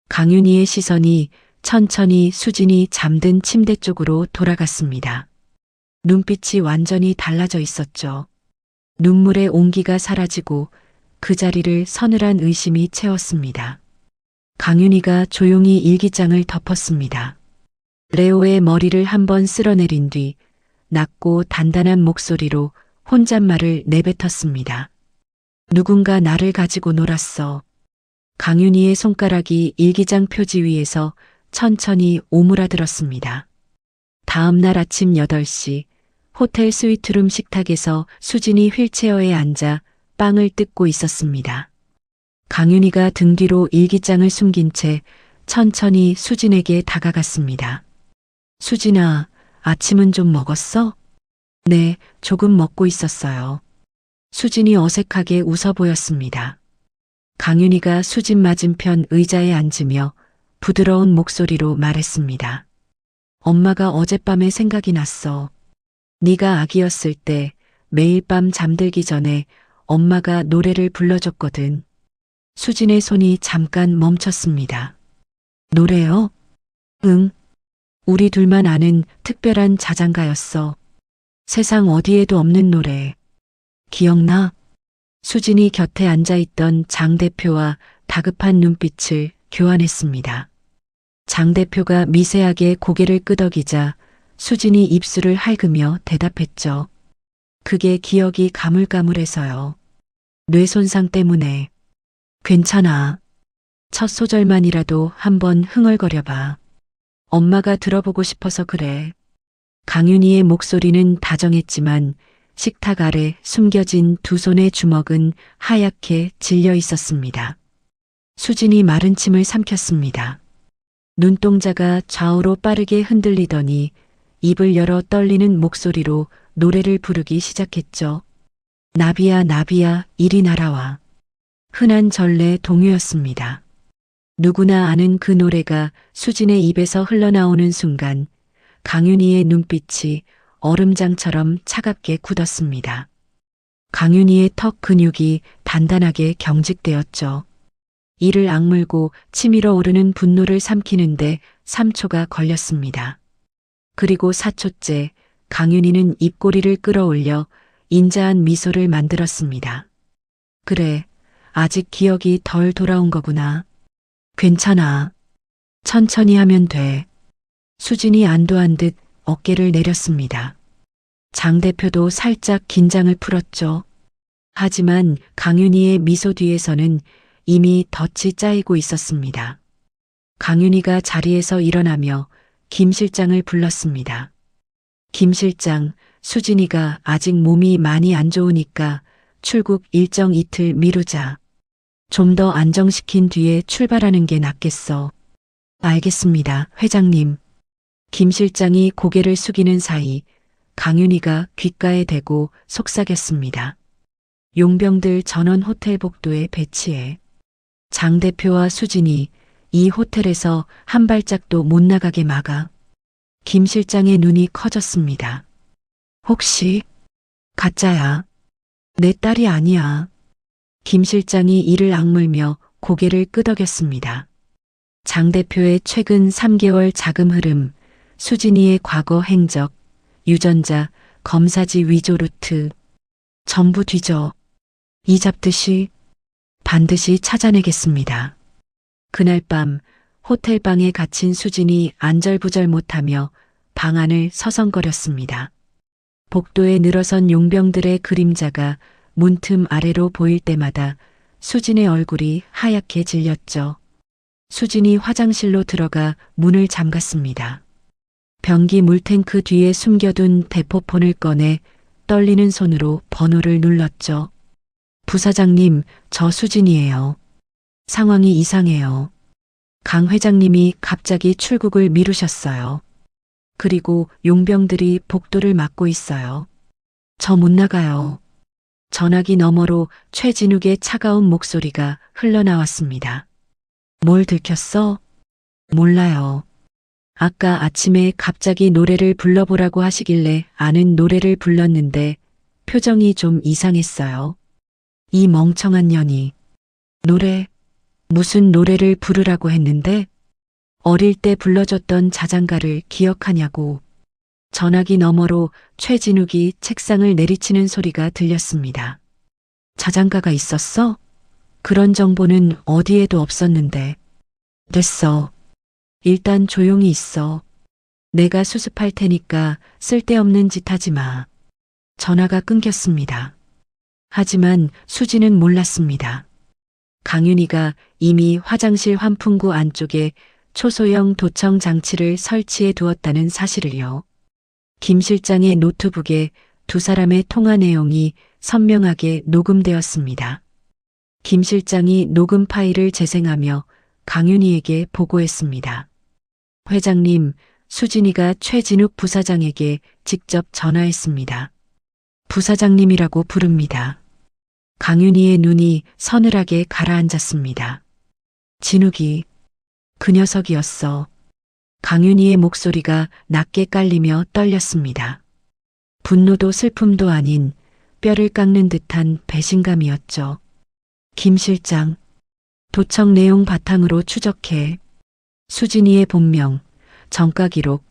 강윤희의 시선이 천천히 수진이 잠든 침대 쪽으로 돌아갔습니다. 눈빛이 완전히 달라져 있었죠. 눈물의 온기가 사라지고 그 자리를 서늘한 의심이 채웠습니다. 강윤희가 조용히 일기장을 덮었습니다. 레오의 머리를 한번 쓸어내린 뒤 낮고 단단한 목소리로 혼잣말을 내뱉었습니다. 누군가 나를 가지고 놀았어. 강윤희의 손가락이 일기장 표지 위에서 천천히 오므라들었습니다. 다음 날 아침 8시 호텔 스위트룸 식탁에서 수진이 휠체어에 앉아 빵을 뜯고 있었습니다. 강윤희가 등 뒤로 일기장을 숨긴 채 천천히 수진에게 다가갔습니다. 수진아, 아침은 좀 먹었어? 네, 조금 먹고 있었어요. 수진이 어색하게 웃어 보였습니다. 강윤희가 수진 맞은편 의자에 앉으며 부드러운 목소리로 말했습니다. 엄마가 어젯밤에 생각이 났어. 네가 아기였을 때 매일 밤 잠들기 전에 엄마가 노래를 불러줬거든. 수진의 손이 잠깐 멈췄습니다. 노래요? 응. 우리 둘만 아는 특별한 자장가였어. 세상 어디에도 없는 노래. 기억나? 수진이 곁에 앉아있던 장 대표와 다급한 눈빛을 교환했습니다. 장 대표가 미세하게 고개를 끄덕이자 수진이 입술을 핥으며 대답했죠. 그게 기억이 가물가물해서요. 뇌 손상 때문에. 괜찮아. 첫 소절만이라도 한번 흥얼거려봐. 엄마가 들어보고 싶어서 그래. 강윤희의 목소리는 다정했지만 식탁 아래 숨겨진 두 손의 주먹은 하얗게 질려 있었습니다. 수진이 마른 침을 삼켰습니다. 눈동자가 좌우로 빠르게 흔들리더니 입을 열어 떨리는 목소리로 노래를 부르기 시작했죠. 나비야 나비야 이리 날아와. 흔한 전래 동요였습니다. 누구나 아는 그 노래가 수진의 입에서 흘러나오는 순간 강윤희의 눈빛이 얼음장처럼 차갑게 굳었습니다. 강윤희의 턱 근육이 단단하게 경직되었죠. 이를 악물고 치밀어 오르는 분노를 삼키는데 3초가 걸렸습니다. 그리고 4초째 강윤희는 입꼬리를 끌어올려 인자한 미소를 만들었습니다. 그래, 아직 기억이 덜 돌아온 거구나. 괜찮아. 천천히 하면 돼. 수진이 안도한 듯 어깨를 내렸습니다. 장 대표도 살짝 긴장을 풀었죠. 하지만 강윤희의 미소 뒤에서는 이미 덫이 짜이고 있었습니다. 강윤희가 자리에서 일어나며 김 실장을 불렀습니다. 김 실장, 수진이가 아직 몸이 많이 안 좋으니까 출국 일정 이틀 미루자. 좀 더 안정시킨 뒤에 출발하는 게 낫겠어. 알겠습니다, 회장님. 김 실장이 고개를 숙이는 사이 강윤희가 귓가에 대고 속삭였습니다. 용병들 전원 호텔 복도에 배치해. 장 대표와 수진이 이 호텔에서 한 발짝도 못 나가게 막아. 김 실장의 눈이 커졌습니다. 혹시 가짜야? 내 딸이 아니야. 김 실장이 이를 악물며 고개를 끄덕였습니다. 장 대표의 최근 3개월 자금 흐름, 수진이의 과거 행적, 유전자, 검사지 위조 루트, 전부 뒤져 이 잡듯이 반드시 찾아내겠습니다. 그날 밤 호텔방에 갇힌 수진이 안절부절 못하며 방 안을 서성거렸습니다. 복도에 늘어선 용병들의 그림자가 문틈 아래로 보일 때마다 수진의 얼굴이 하얗게 질렸죠. 수진이 화장실로 들어가 문을 잠갔습니다. 변기 물탱크 뒤에 숨겨둔 대포폰을 꺼내 떨리는 손으로 번호를 눌렀죠. 부사장님, 저 수진이에요. 상황이 이상해요. 강 회장님이 갑자기 출국을 미루셨어요. 그리고 용병들이 복도를 막고 있어요. 저 못 나가요. 전화기 너머로 최진욱의 차가운 목소리가 흘러나왔습니다. 뭘 들켰어? 몰라요. 아까 아침에 갑자기 노래를 불러보라고 하시길래 아는 노래를 불렀는데 표정이 좀 이상했어요. 이 멍청한 년이. 노래? 무슨 노래를 부르라고 했는데? 어릴 때 불러줬던 자장가를 기억하냐고. 전화기 너머로 최진욱이 책상을 내리치는 소리가 들렸습니다. 자장가가 있었어? 그런 정보는 어디에도 없었는데. 됐어. 일단 조용히 있어. 내가 수습할 테니까 쓸데없는 짓 하지 마. 전화가 끊겼습니다. 하지만 수지는 몰랐습니다. 강윤희가 이미 화장실 환풍구 안쪽에 초소형 도청 장치를 설치해 두었다는 사실을요. 김 실장의 노트북에 두 사람의 통화 내용이 선명하게 녹음되었습니다. 김 실장이 녹음 파일을 재생하며 강윤희에게 보고했습니다. 회장님, 수진이가 최진욱 부사장에게 직접 전화했습니다. 부사장님이라고 부릅니다. 강윤희의 눈이 서늘하게 가라앉았습니다. 진욱이 그 녀석이었어. 강윤희의 목소리가 낮게 깔리며 떨렸습니다. 분노도 슬픔도 아닌 뼈를 깎는 듯한 배신감이었죠. 김 실장, 도청 내용 바탕으로 추적해. 수진이의 본명, 정가 기록,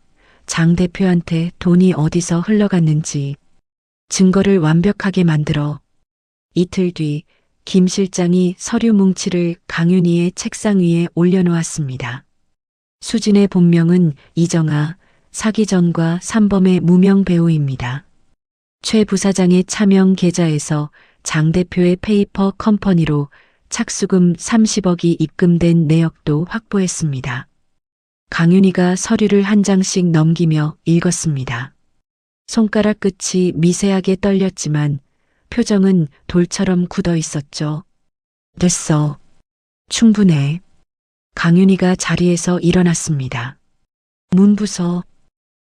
장 대표한테 돈이 어디서 흘러갔는지 증거를 완벽하게 만들어. 이틀 뒤 김 실장이 서류 뭉치를 강윤희의 책상 위에 올려놓았습니다. 수진의 본명은 이정아, 사기 전과 산범의 무명 배우입니다. 최 부사장의 차명 계좌에서 장 대표의 페이퍼 컴퍼니로 착수금 30억이 입금된 내역도 확보했습니다. 강윤희가 서류를 한 장씩 넘기며 읽었습니다. 손가락 끝이 미세하게 떨렸지만 표정은 돌처럼 굳어 있었죠. 됐어. 충분해. 강윤희가 자리에서 일어났습니다. 문 부서.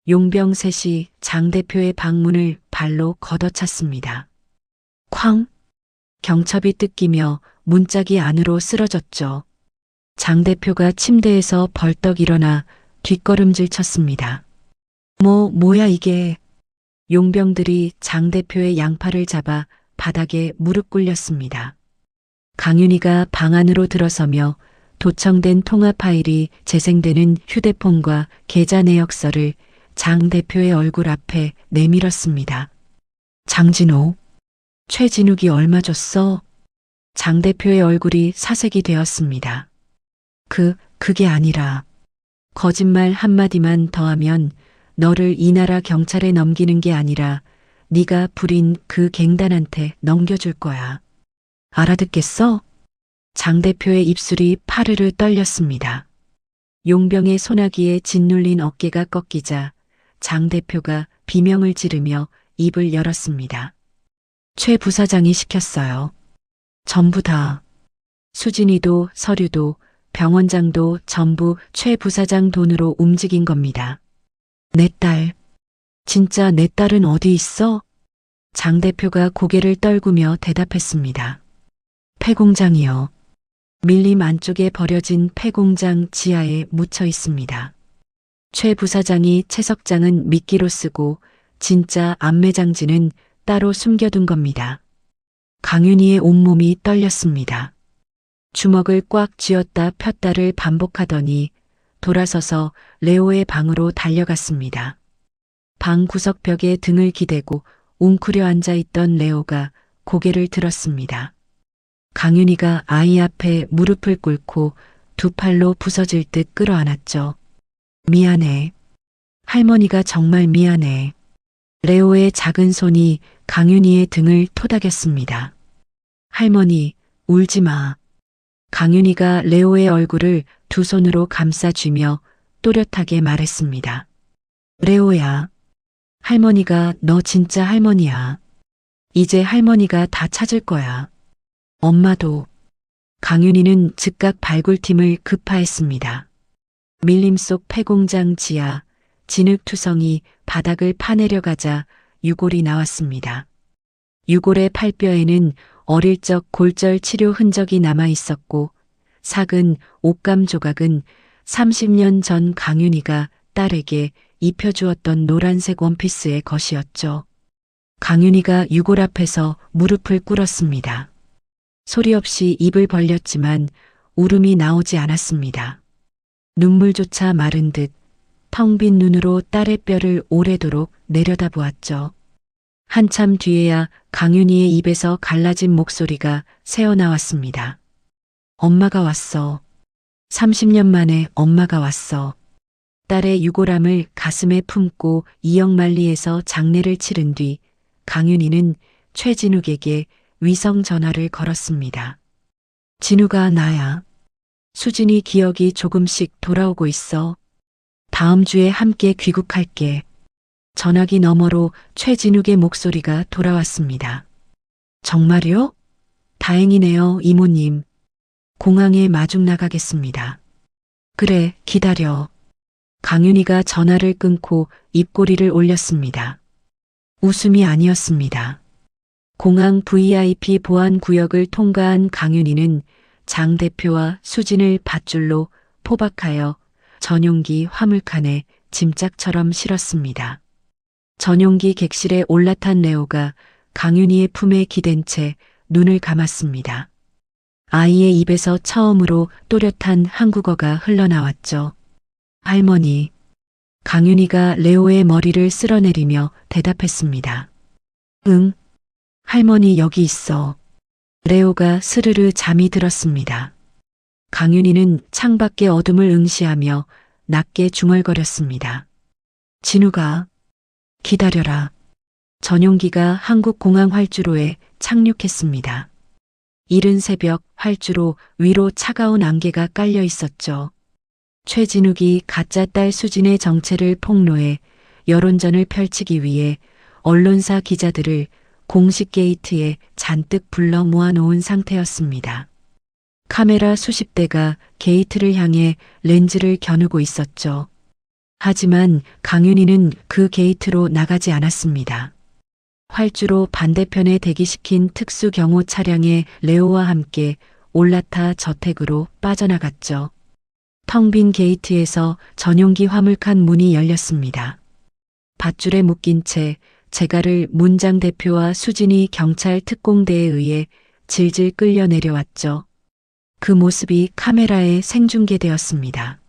용병 셋이 장 대표의 방문을 발로 걷어찼습니다. 쾅! 경첩이 뜯기며 문짝이 안으로 쓰러졌죠. 장 대표가 침대에서 벌떡 일어나 뒷걸음질 쳤습니다. 뭐야 이게. 용병들이 장 대표의 양팔을 잡아 바닥에 무릎 꿇렸습니다. 강윤희가 방 안으로 들어서며 도청된 통화 파일이 재생되는 휴대폰과 계좌 내역서를 장 대표의 얼굴 앞에 내밀었습니다. 장진호, 최진욱이 얼마 줬어? 장 대표의 얼굴이 사색이 되었습니다. 그게 아니라 거짓말 한마디만 더하면 너를 이 나라 경찰에 넘기는 게 아니라 네가 부린 그 갱단한테 넘겨줄 거야. 알아듣겠어? 장 대표의 입술이 파르르 떨렸습니다. 용병의 소나기에 짓눌린 어깨가 꺾이자 장 대표가 비명을 지르며 입을 열었습니다. 최 부사장이 시켰어요. 전부 다. 수진이도 서류도 병원장도 전부 최 부사장 돈으로 움직인 겁니다. 내 딸. 진짜 내 딸은 어디 있어? 장 대표가 고개를 떨구며 대답했습니다. 폐공장이요. 밀림 안쪽에 버려진 폐공장 지하에 묻혀 있습니다. 최 부사장이 채석장은 미끼로 쓰고 진짜 안매장지는 따로 숨겨둔 겁니다. 강윤희의 온몸이 떨렸습니다. 주먹을 꽉 쥐었다 폈다를 반복하더니 돌아서서 레오의 방으로 달려갔습니다. 방 구석벽에 등을 기대고 웅크려 앉아 있던 레오가 고개를 들었습니다. 강윤희가 아이 앞에 무릎을 꿇고 두 팔로 부서질 듯 끌어안았죠. 미안해. 할머니가 정말 미안해. 레오의 작은 손이 강윤희의 등을 토닥였습니다. 할머니, 울지 마. 강윤희가 레오의 얼굴을 두 손으로 감싸쥐며 또렷하게 말했습니다. 레오야. 할머니가 너 진짜 할머니야. 이제 할머니가 다 찾을 거야. 엄마도. 강윤희는 즉각 발굴팀을 급파했습니다. 밀림 속 폐공장 지하, 진흙투성이 바닥을 파내려가자 유골이 나왔습니다. 유골의 팔뼈에는 어릴 적 골절 치료 흔적이 남아 있었고 삭은 옷감 조각은 30년 전 강윤희가 딸에게 입혀주었던 노란색 원피스의 것이었죠. 강윤희가 유골 앞에서 무릎을 꿇었습니다. 소리 없이 입을 벌렸지만 울음이 나오지 않았습니다. 눈물조차 마른 듯 텅 빈 눈으로 딸의 뼈를 오래도록 내려다보았죠. 한참 뒤에야 강윤희의 입에서 갈라진 목소리가 새어나왔습니다. 엄마가 왔어. 30년 만에 엄마가 왔어. 딸의 유골함을 가슴에 품고 이영만리에서 장례를 치른 뒤 강윤희는 최진욱에게 위성 전화를 걸었습니다. 진우가 나야. 수진이 기억이 조금씩 돌아오고 있어. 다음 주에 함께 귀국할게. 전화기 너머로 최진욱의 목소리가 돌아왔습니다. 정말요? 다행이네요, 이모님. 공항에 마중 나가겠습니다. 그래, 기다려. 강윤희가 전화를 끊고 입꼬리를 올렸습니다. 웃음이 아니었습니다. 공항 VIP 보안 구역을 통과한 강윤희는 장 대표와 수진을 밧줄로 포박하여 전용기 화물칸에 짐짝처럼 실었습니다. 전용기 객실에 올라탄 레오가 강윤희의 품에 기댄 채 눈을 감았습니다. 아이의 입에서 처음으로 또렷한 한국어가 흘러나왔죠. 할머니. 강윤희가 레오의 머리를 쓸어내리며 대답했습니다. 응. 할머니 여기 있어. 레오가 스르르 잠이 들었습니다. 강윤희는 창밖의 어둠을 응시하며 낮게 중얼거렸습니다. 진우가. 기다려라. 전용기가 한국공항 활주로에 착륙했습니다. 이른 새벽 활주로 위로 차가운 안개가 깔려 있었죠. 최진욱이 가짜 딸 수진의 정체를 폭로해 여론전을 펼치기 위해 언론사 기자들을 공식 게이트에 잔뜩 불러 모아놓은 상태였습니다. 카메라 수십 대가 게이트를 향해 렌즈를 겨누고 있었죠. 하지만 강윤희는 그 게이트로 나가지 않았습니다. 활주로 반대편에 대기시킨 특수 경호 차량에 레오와 함께 올라타 저택으로 빠져나갔죠. 텅 빈 게이트에서 전용기 화물칸 문이 열렸습니다. 밧줄에 묶인 채 재갈을 문장 대표와 수진이 경찰 특공대에 의해 질질 끌려 내려왔죠. 그 모습이 카메라에 생중계되었습니다.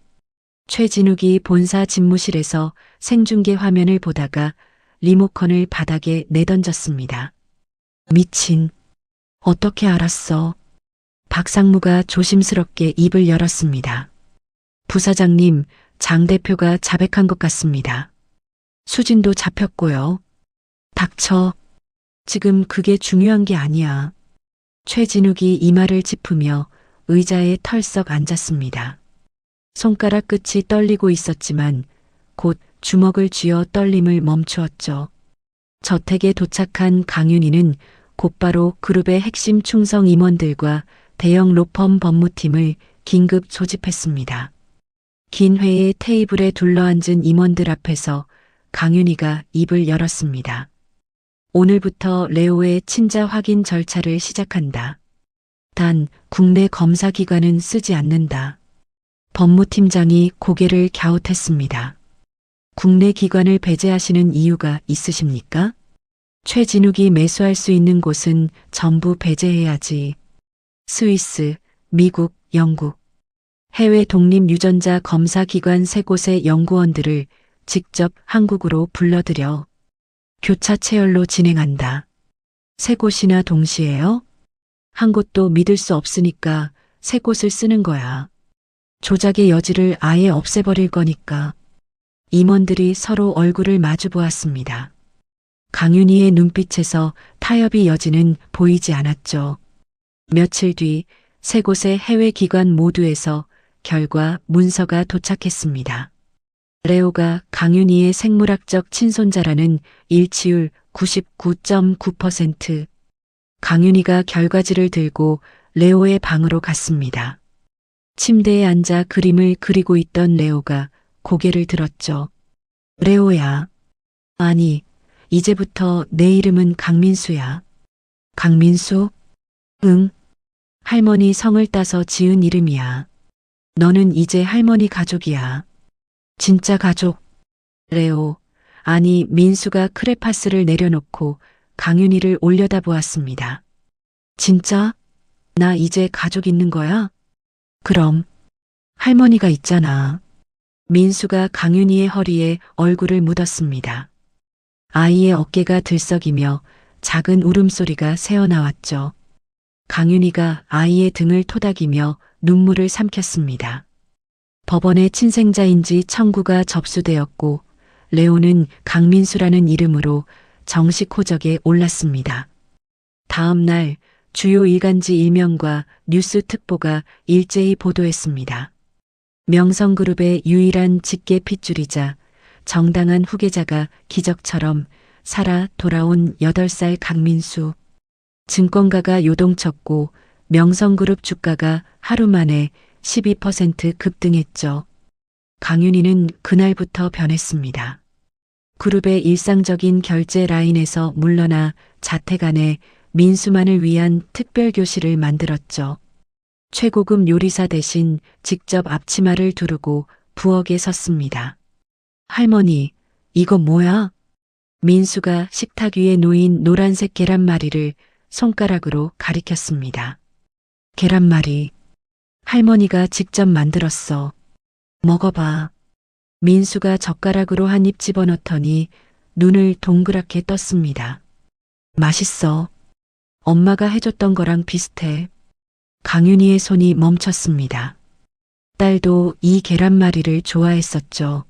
최진욱이 본사 집무실에서 생중계 화면을 보다가 리모컨을 바닥에 내던졌습니다. 미친. 어떻게 알았어? 박상무가 조심스럽게 입을 열었습니다. 부사장님, 장 대표가 자백한 것 같습니다. 수진도 잡혔고요. 닥쳐. 지금 그게 중요한 게 아니야. 최진욱이 이마를 짚으며 의자에 털썩 앉았습니다. 손가락 끝이 떨리고 있었지만 곧 주먹을 쥐어 떨림을 멈추었죠. 저택에 도착한 강윤희는 곧바로 그룹의 핵심 충성 임원들과 대형 로펌 법무팀을 긴급 소집했습니다. 긴 회의 테이블에 둘러앉은 임원들 앞에서 강윤희가 입을 열었습니다. 오늘부터 레오의 친자 확인 절차를 시작한다. 단 국내 검사기관은 쓰지 않는다. 법무팀장이 고개를 갸웃했습니다. 국내 기관을 배제하시는 이유가 있으십니까? 최진욱이 매수할 수 있는 곳은 전부 배제해야지. 스위스, 미국, 영국, 해외 독립유전자 검사기관 3곳의 연구원들을 직접 한국으로 불러들여 교차 채열로 진행한다. 3곳이나 동시에요? 한 곳도 믿을 수 없으니까 3곳을 쓰는 거야. 조작의 여지를 아예 없애버릴 거니까. 임원들이 서로 얼굴을 마주 보았습니다. 강윤희의 눈빛에서 타협의 여지는 보이지 않았죠. 며칠 뒤 3곳의 해외 기관 모두에서 결과 문서가 도착했습니다. 레오가 강윤희의 생물학적 친손자라는 일치율 99.9%. 강윤희가 결과지를 들고 레오의 방으로 갔습니다. 침대에 앉아 그림을 그리고 있던 레오가 고개를 들었죠. 레오야. 아니, 이제부터 내 이름은 강민수야. 강민수? 응. 할머니 성을 따서 지은 이름이야. 너는 이제 할머니 가족이야. 진짜 가족. 레오. 아니, 민수가 크레파스를 내려놓고 강윤희를 올려다보았습니다. 진짜? 나 이제 가족 있는 거야? 그럼. 할머니가 있잖아. 민수가 강윤희의 허리에 얼굴을 묻었습니다. 아이의 어깨가 들썩이며 작은 울음소리가 새어나왔죠. 강윤희가 아이의 등을 토닥이며 눈물을 삼켰습니다. 법원의 친생자인지 청구가 접수되었고 레오는 강민수라는 이름으로 정식 호적에 올랐습니다. 다음 날 주요 일간지 일면과 뉴스 특보가 일제히 보도했습니다. 명성그룹의 유일한 직계 핏줄이자 정당한 후계자가 기적처럼 살아 돌아온 8살 강민수. 증권가가 요동쳤고 명성그룹 주가가 하루 만에 12% 급등했죠. 강윤희는 그날부터 변했습니다. 그룹의 일상적인 결제 라인에서 물러나 자택 안에 민수만을 위한 특별교실을 만들었죠. 최고급 요리사 대신 직접 앞치마를 두르고 부엌에 섰습니다. 할머니, 이거 뭐야? 민수가 식탁 위에 놓인 노란색 계란말이를 손가락으로 가리켰습니다. 계란말이. 할머니가 직접 만들었어. 먹어봐. 민수가 젓가락으로 한 입 집어넣더니 눈을 동그랗게 떴습니다. 맛있어. 엄마가 해줬던 거랑 비슷해. 강윤희의 손이 멈췄습니다. 딸도 이 계란말이를 좋아했었죠.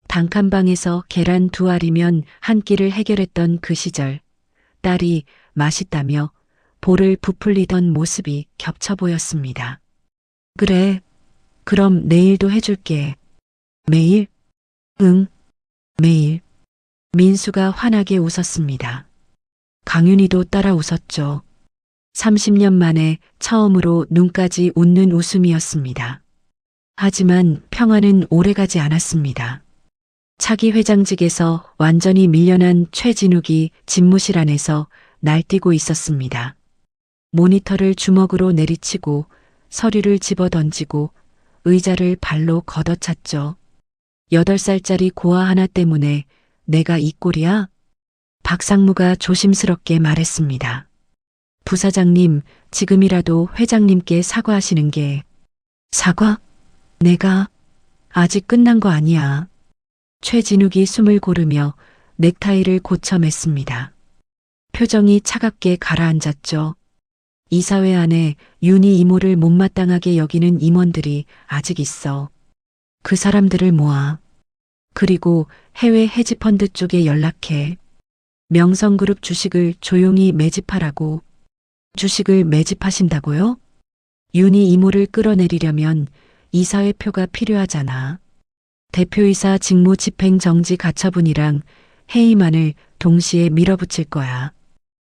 단칸방에서 계란 2알이면 한 끼를 해결했던 그 시절, 딸이 맛있다며 볼을 부풀리던 모습이 겹쳐 보였습니다. 그래, 그럼 내일도 해줄게. 매일? 응, 매일. 민수가 환하게 웃었습니다. 강윤희도 따라 웃었죠. 30년 만에 처음으로 눈까지 웃는 웃음이었습니다. 하지만 평화는 오래가지 않았습니다. 차기 회장직에서 완전히 밀려난 최진욱이 집무실 안에서 날뛰고 있었습니다. 모니터를 주먹으로 내리치고 서류를 집어던지고 의자를 발로 걷어찼죠. 8살짜리 고아 하나 때문에 내가 이 꼴이야? 박상무가 조심스럽게 말했습니다. 부사장님, 지금이라도 회장님께 사과하시는 게. 사과? 내가? 아직 끝난 거 아니야. 최진욱이 숨을 고르며 넥타이를 고쳐 맸습니다. 표정이 차갑게 가라앉았죠. 이사회 안에 윤희 이모를 못마땅하게 여기는 임원들이 아직 있어. 그 사람들을 모아. 그리고 해외 헤지펀드 쪽에 연락해. 명성그룹 주식을 조용히 매집하라고. 주식을 매집하신다고요? 윤희 이모를 끌어내리려면 이사회표가 필요하잖아. 대표이사 직무 집행 정지 가처분이랑 해임안을 동시에 밀어붙일 거야.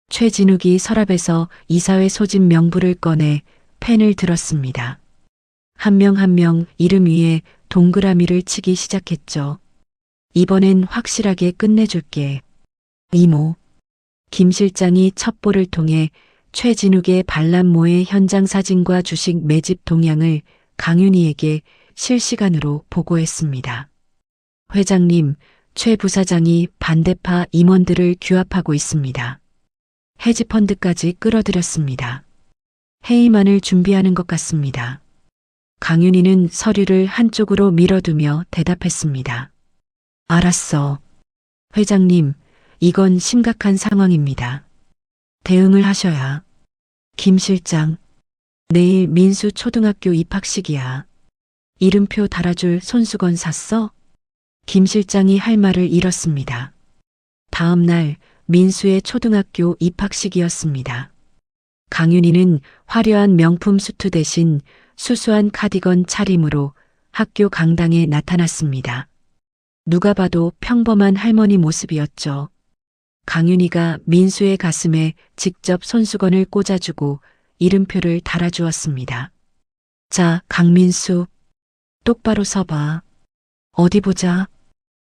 최진욱이 서랍에서 이사회 소집 명부를 꺼내 펜을 들었습니다. 한 명 한 명 이름 위에 동그라미를 치기 시작했죠. 이번엔 확실하게 끝내줄게. 이모. 김 실장이 첩보를 통해 최진욱의 반란모의 현장 사진과 주식 매집 동향을 강윤희에게 실시간으로 보고했습니다. 회장님, 최 부사장이 반대파 임원들을 규합하고 있습니다. 헤지펀드까지 끌어들였습니다. 회의만을 준비하는 것 같습니다. 강윤희는 서류를 한쪽으로 밀어두며 대답했습니다. 알았어. 회장님, 이건 심각한 상황입니다. 대응을 하셔야. 김 실장, 내일 민수 초등학교 입학식이야. 이름표 달아줄 손수건 샀어? 김 실장이 할 말을 잃었습니다. 다음 날 민수의 초등학교 입학식이었습니다. 강윤희는 화려한 명품 수트 대신 수수한 카디건 차림으로 학교 강당에 나타났습니다. 누가 봐도 평범한 할머니 모습이었죠. 강윤희가 민수의 가슴에 직접 손수건을 꽂아주고 이름표를 달아주었습니다. 자, 강민수, 똑바로 서봐. 어디 보자.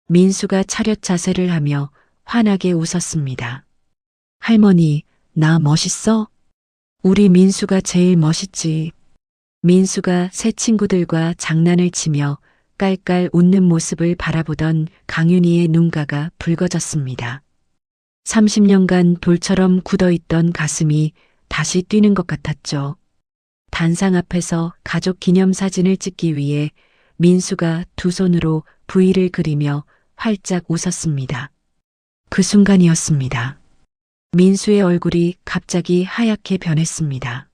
민수가 차렷 자세를 하며 환하게 웃었습니다. 할머니, 나 멋있어? 우리 민수가 제일 멋있지. 민수가 새 친구들과 장난을 치며 깔깔 웃는 모습을 바라보던 강윤희의 눈가가 붉어졌습니다. 30년간 돌처럼 굳어있던 가슴이 다시 뛰는 것 같았죠. 단상 앞에서 가족 기념사진을 찍기 위해 민수가 두 손으로 V를 그리며 활짝 웃었습니다. 그 순간이었습니다. 민수의 얼굴이 갑자기 하얗게 변했습니다.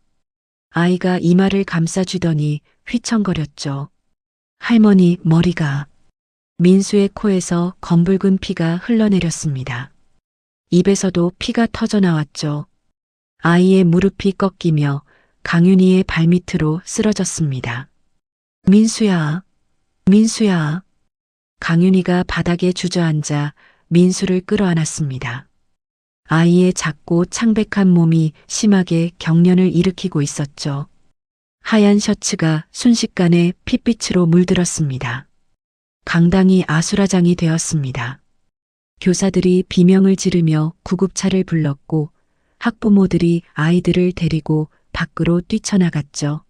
아이가 이마를 감싸주더니 휘청거렸죠. 할머니 머리가. 민수의 코에서 검붉은 피가 흘러내렸습니다. 입에서도 피가 터져나왔죠. 아이의 무릎이 꺾이며 강윤희의 발밑으로 쓰러졌습니다. 민수야, 민수야. 강윤희가 바닥에 주저앉아 민수를 끌어안았습니다. 아이의 작고 창백한 몸이 심하게 경련을 일으키고 있었죠. 하얀 셔츠가 순식간에 핏빛으로 물들었습니다. 강당이 아수라장이 되었습니다. 교사들이 비명을 지르며 구급차를 불렀고 학부모들이 아이들을 데리고 밖으로 뛰쳐나갔죠.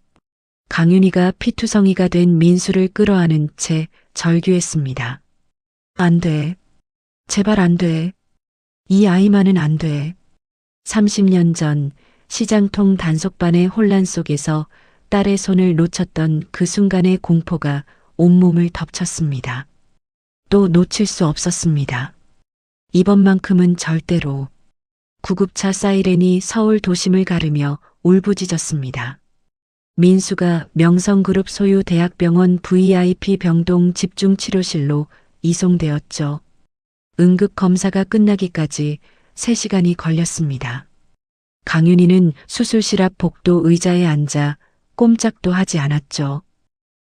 강윤희가 피투성이가 된 민수를 끌어안은 채 절규했습니다. 안 돼. 제발 안 돼. 이 아이만은 안 돼. 30년 전 시장통 단속반의 혼란 속에서 딸의 손을 놓쳤던 그 순간의 공포가 온몸을 덮쳤습니다. 또 놓칠 수 없었습니다. 이번만큼은 절대로. 구급차 사이렌이 서울 도심을 가르며 울부짖었습니다. 민수가 명성그룹 소유 대학병원 VIP 병동 집중치료실로 이송되었죠. 응급검사가 끝나기까지 3시간이 걸렸습니다. 강윤희는 수술실 앞 복도 의자에 앉아 꼼짝도 하지 않았죠.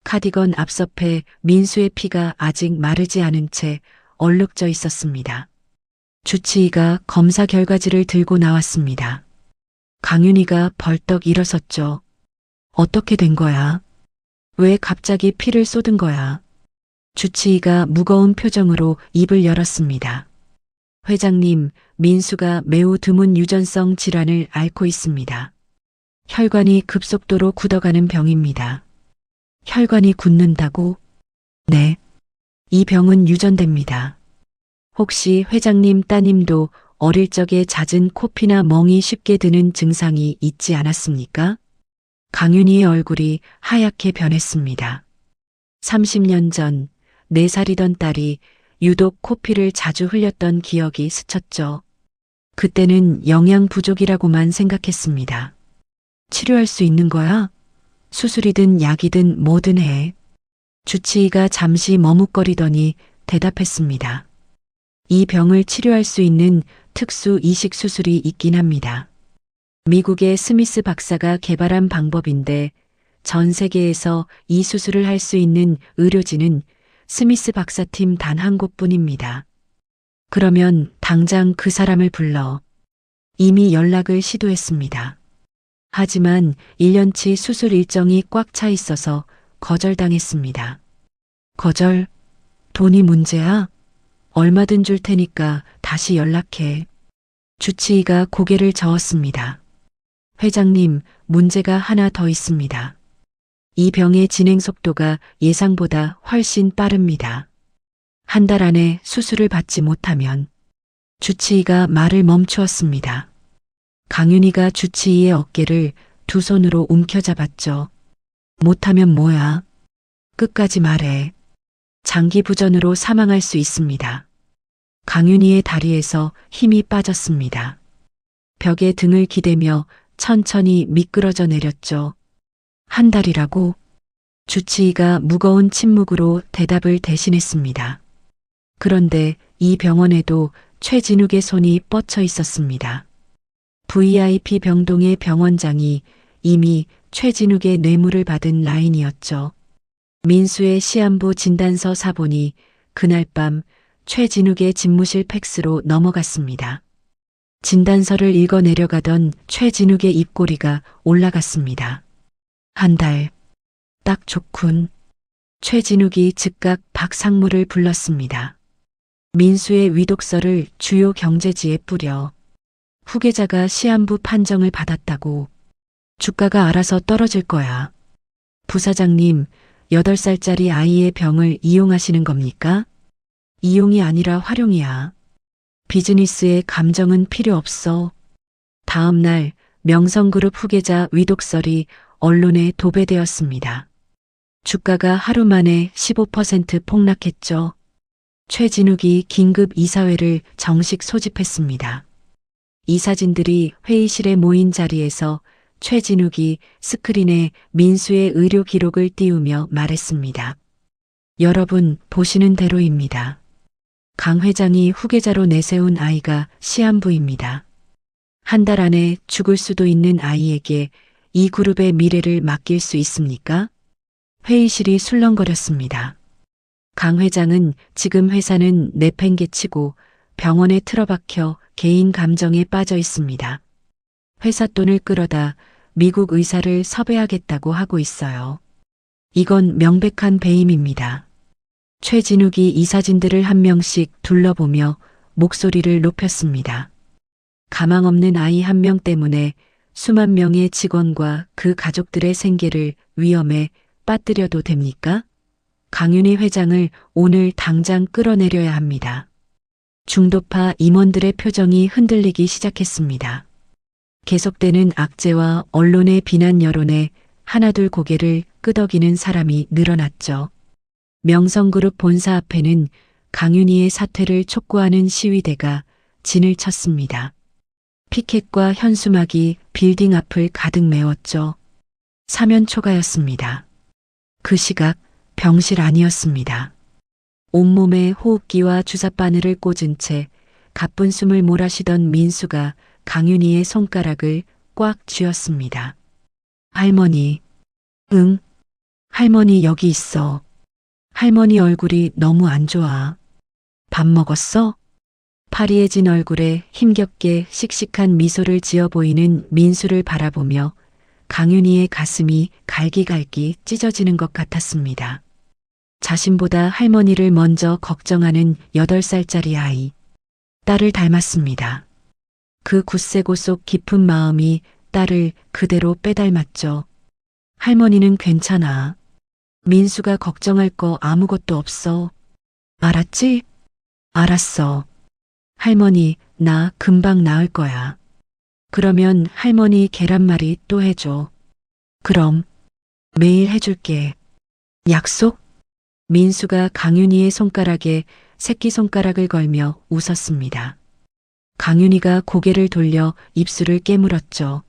카디건 앞섭에 민수의 피가 아직 마르지 않은 채 얼룩져 있었습니다. 주치의가 검사 결과지를 들고 나왔습니다. 강윤희가 벌떡 일어섰죠. 어떻게 된 거야? 왜 갑자기 피를 쏟은 거야? 주치의가 무거운 표정으로 입을 열었습니다. 회장님, 민수가 매우 드문 유전성 질환을 앓고 있습니다. 혈관이 급속도로 굳어가는 병입니다. 혈관이 굳는다고? 네. 이 병은 유전됩니다. 혹시 회장님 따님도 어릴 적에 잦은 코피나 멍이 쉽게 드는 증상이 있지 않았습니까? 강윤희의 얼굴이 하얗게 변했습니다. 30년 전 4살이던 딸이 유독 코피를 자주 흘렸던 기억이 스쳤죠. 그때는 영양 부족이라고만 생각했습니다. 치료할 수 있는 거야? 수술이든 약이든 뭐든 해. 주치의가 잠시 머뭇거리더니 대답했습니다. 이 병을 치료할 수 있는 특수 이식 수술이 있긴 합니다. 미국의 스미스 박사가 개발한 방법인데 전 세계에서 이 수술을 할 수 있는 의료진은 스미스 박사팀 단 한 곳뿐입니다. 그러면 당장 그 사람을 불러. 이미 연락을 시도했습니다. 하지만 1년치 수술 일정이 꽉 차 있어서 거절당했습니다. 거절? 돈이 문제야? 얼마든 줄 테니까 다시 연락해. 주치의가 고개를 저었습니다. 회장님, 문제가 하나 더 있습니다. 이 병의 진행 속도가 예상보다 훨씬 빠릅니다. 한 달 안에 수술을 받지 못하면. 주치의가 말을 멈추었습니다. 강윤희가 주치의의 어깨를 두 손으로 움켜잡았죠. 못하면 뭐야? 끝까지 말해. 장기 부전으로 사망할 수 있습니다. 강윤희의 다리에서 힘이 빠졌습니다. 벽에 등을 기대며 천천히 미끄러져 내렸죠. 한 달이라고? 주치의가 무거운 침묵으로 대답을 대신했습니다. 그런데 이 병원에도 최진욱의 손이 뻗쳐 있었습니다. VIP 병동의 병원장이 이미 최진욱의 뇌물을 받은 라인이었죠. 민수의 시한부 진단서 사본이 그날 밤 최진욱의 집무실 팩스로 넘어갔습니다. 진단서를 읽어 내려가던 최진욱의 입꼬리가 올라갔습니다. 한 달. 딱 좋군. 최진욱이 즉각 박상무를 불렀습니다. 민수의 위독서를 주요 경제지에 뿌려. 후계자가 시한부 판정을 받았다고. 주가가 알아서 떨어질 거야. 부사장님, 8살짜리 아이의 병을 이용하시는 겁니까? 이용이 아니라 활용이야. 비즈니스에 감정은 필요 없어. 다음 날 명성그룹 후계자 위독설이 언론에 도배되었습니다. 주가가 하루 만에 15% 폭락했죠. 최진욱이 긴급 이사회를 정식 소집했습니다. 이사진들이 회의실에 모인 자리에서 최진욱이 스크린에 민수의 의료 기록을 띄우며 말했습니다. 여러분 보시는 대로입니다. 강 회장이 후계자로 내세운 아이가 시한부입니다. 한 달 안에 죽을 수도 있는 아이에게 이 그룹의 미래를 맡길 수 있습니까? 회의실이 술렁거렸습니다. 강 회장은 지금 회사는 내팽개치고 병원에 틀어박혀 개인 감정에 빠져 있습니다. 회사 돈을 끌어다 미국 의사를 섭외하겠다고 하고 있어요. 이건 명백한 배임입니다. 최진욱이 이사진들을 한 명씩 둘러보며 목소리를 높였습니다. 가망 없는 아이 한 명 때문에 수만 명의 직원과 그 가족들의 생계를 위험에 빠뜨려도 됩니까? 강윤희 회장을 오늘 당장 끌어내려야 합니다. 중도파 임원들의 표정이 흔들리기 시작했습니다. 계속되는 악재와 언론의 비난 여론에 하나둘 고개를 끄덕이는 사람이 늘어났죠. 명성그룹 본사 앞에는 강윤희의 사퇴를 촉구하는 시위대가 진을 쳤습니다. 피켓과 현수막이 빌딩 앞을 가득 메웠죠. 사면 초가였습니다. 그 시각 병실 아니었습니다. 온몸에 호흡기와 주사바늘을 꽂은 채 가쁜 숨을 몰아쉬던 민수가 강윤희의 손가락을 꽉 쥐었습니다. 할머니. 응. 할머니 여기 있어. 할머니 얼굴이 너무 안 좋아. 밥 먹었어? 파리해진 얼굴에 힘겹게 씩씩한 미소를 지어 보이는 민수를 바라보며 강윤희의 가슴이 갈기갈기 찢어지는 것 같았습니다. 자신보다 할머니를 먼저 걱정하는 8살짜리 아이. 딸을 닮았습니다. 그 굳세고 속 깊은 마음이 딸을 그대로 빼닮았죠. 할머니는 괜찮아. 민수가 걱정할 거 아무것도 없어. 알았지? 알았어. 할머니, 나 금방 나을 거야. 그러면 할머니 계란말이 또 해줘. 그럼 매일 해줄게. 약속? 민수가 강윤희의 손가락에 새끼손가락을 걸며 웃었습니다. 강윤희가 고개를 돌려 입술을 깨물었죠.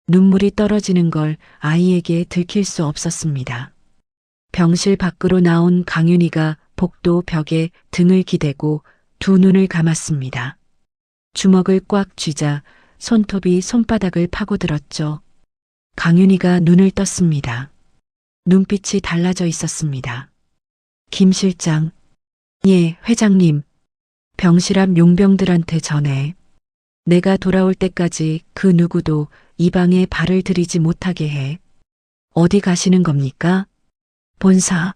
눈물이 떨어지는 걸 아이에게 들킬 수 없었습니다. 병실 밖으로 나온 강윤희가 복도 벽에 등을 기대고 두 눈을 감았습니다. 주먹을 꽉 쥐자 손톱이 손바닥을 파고들었죠. 강윤희가 눈을 떴습니다. 눈빛이 달라져 있었습니다. 김 실장. 예, 회장님. 병실 앞 용병들한테 전해. 내가 돌아올 때까지 그 누구도 이 방에 발을 들이지 못하게 해. 어디 가시는 겁니까? 본사.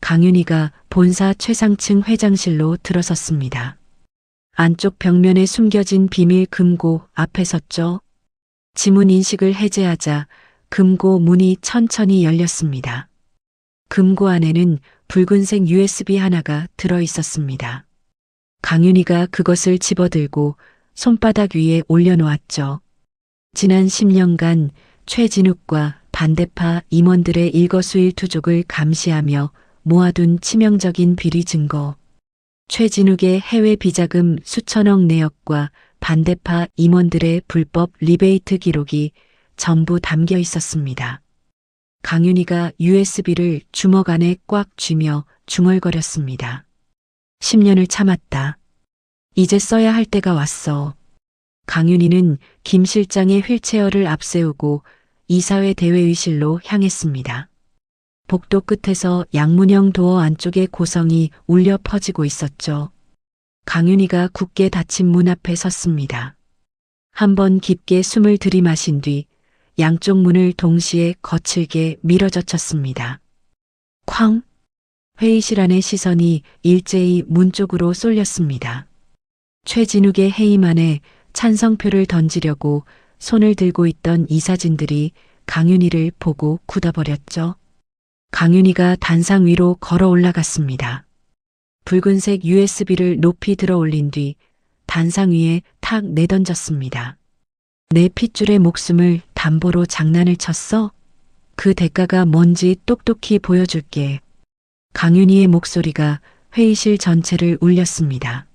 강윤희가 본사 최상층 회장실로 들어섰습니다. 안쪽 벽면에 숨겨진 비밀 금고 앞에 섰죠. 지문 인식을 해제하자 금고 문이 천천히 열렸습니다. 금고 안에는 붉은색 USB 하나가 들어 있었습니다. 강윤희가 그것을 집어들고 손바닥 위에 올려놓았죠. 지난 10년간 최진욱과 반대파 임원들의 일거수일투족을 감시하며 모아둔 치명적인 비리 증거, 최진욱의 해외 비자금 수천억 내역과 반대파 임원들의 불법 리베이트 기록이 전부 담겨 있었습니다. 강윤희가 USB를 주먹 안에 꽉 쥐며 중얼거렸습니다. 10년을 참았다. 이제 써야 할 때가 왔어. 강윤희는 김 실장의 휠체어를 앞세우고 이사회 대회의실로 향했습니다. 복도 끝에서 양문형 도어 안쪽의 고성이 울려 퍼지고 있었죠. 강윤희가 굳게 닫힌 문 앞에 섰습니다. 한번 깊게 숨을 들이마신 뒤 양쪽 문을 동시에 거칠게 밀어젖혔습니다. 쾅! 회의실 안의 시선이 일제히 문 쪽으로 쏠렸습니다. 최진욱의 해임 안에 찬성표를 던지려고 손을 들고 있던 이사진들이 강윤희를 보고 굳어버렸죠. 강윤희가 단상 위로 걸어 올라갔습니다. 붉은색 USB를 높이 들어 올린 뒤 단상 위에 탁 내던졌습니다. 내 핏줄의 목숨을 담보로 장난을 쳤어? 그 대가가 뭔지 똑똑히 보여줄게. 강윤희의 목소리가 회의실 전체를 울렸습니다.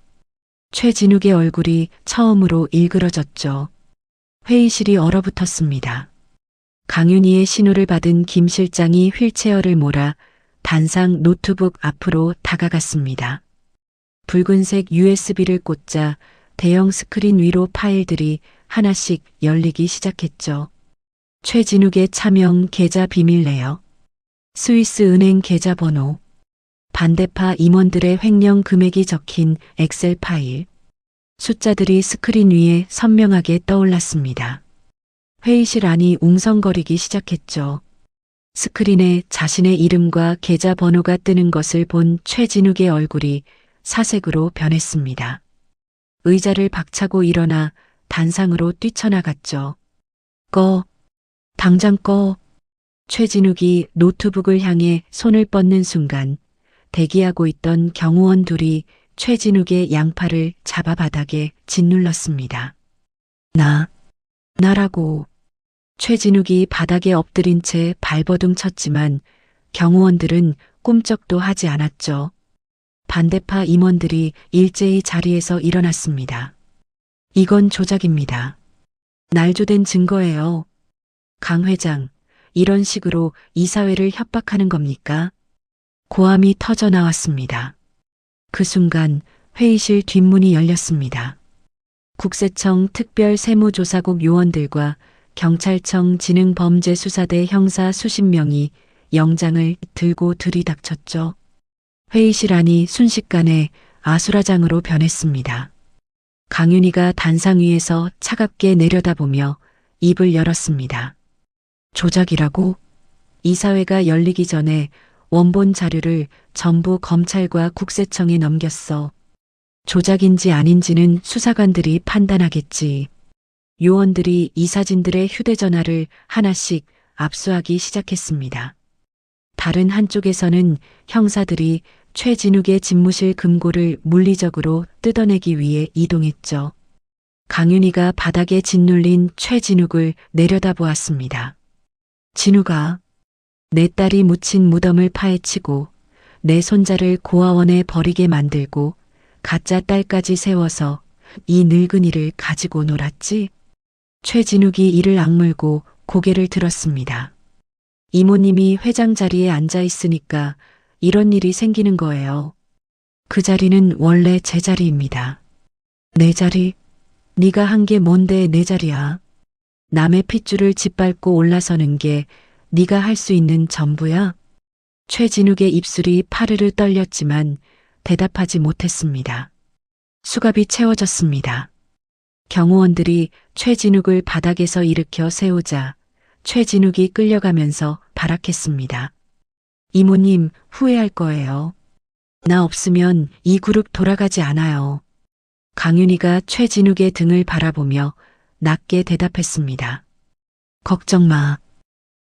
최진욱의 얼굴이 처음으로 일그러졌죠. 회의실이 얼어붙었습니다. 강윤희의 신호를 받은 김 실장이 휠체어를 몰아 단상 노트북 앞으로 다가갔습니다. 붉은색 USB를 꽂자 대형 스크린 위로 파일들이 하나씩 열리기 시작했죠. 최진욱의 차명 계좌 비밀 내역, 스위스 은행 계좌 번호, 반대파 임원들의 횡령 금액이 적힌 엑셀 파일, 숫자들이 스크린 위에 선명하게 떠올랐습니다. 회의실 안이 웅성거리기 시작했죠. 스크린에 자신의 이름과 계좌 번호가 뜨는 것을 본 최진욱의 얼굴이 사색으로 변했습니다. 의자를 박차고 일어나 단상으로 뛰쳐나갔죠. 꺼. 당장 꺼. 최진욱이 노트북을 향해 손을 뻗는 순간 대기하고 있던 경호원 둘이 최진욱의 양팔을 잡아 바닥에 짓눌렀습니다. 나라고. 최진욱이 바닥에 엎드린 채 발버둥 쳤지만 경호원들은 꿈쩍도 하지 않았죠. 반대파 임원들이 일제히 자리에서 일어났습니다. 이건 조작입니다. 날조된 증거예요. 강 회장, 이런 식으로 이사회를 협박하는 겁니까? 고함이 터져 나왔습니다. 그 순간 회의실 뒷문이 열렸습니다. 국세청 특별세무조사국 요원들과 경찰청 지능범죄수사대 형사 수십 명이 영장을 들고 들이닥쳤죠. 회의실 안이 순식간에 아수라장으로 변했습니다. 강윤희가 단상 위에서 차갑게 내려다보며 입을 열었습니다. 조작이라고? 이사회가 열리기 전에 원본 자료를 전부 검찰과 국세청에 넘겼어. 조작인지 아닌지는 수사관들이 판단하겠지. 요원들이 이사진들의 휴대전화를 하나씩 압수하기 시작했습니다. 다른 한쪽에서는 형사들이 최진욱의 집무실 금고를 물리적으로 뜯어내기 위해 이동했죠. 강윤희가 바닥에 짓눌린 최진욱을 내려다보았습니다. 진욱아, 내 딸이 묻힌 무덤을 파헤치고 내 손자를 고아원에 버리게 만들고 가짜 딸까지 세워서 이 늙은이를 가지고 놀았지? 최진욱이 이를 악물고 고개를 들었습니다. 이모님이 회장 자리에 앉아 있으니까 이런 일이 생기는 거예요. 그 자리는 원래 제 자리입니다. 내 자리? 네가 한 게 뭔데 내 자리야? 남의 핏줄을 짓밟고 올라서는 게 네가 할 수 있는 전부야? 최진욱의 입술이 파르르 떨렸지만 대답하지 못했습니다. 수갑이 채워졌습니다. 경호원들이 최진욱을 바닥에서 일으켜 세우자 최진욱이 끌려가면서 발악했습니다. 이모님, 후회할 거예요. 나 없으면 이 그룹 돌아가지 않아요. 강윤희가 최진욱의 등을 바라보며 낮게 대답했습니다. 걱정 마.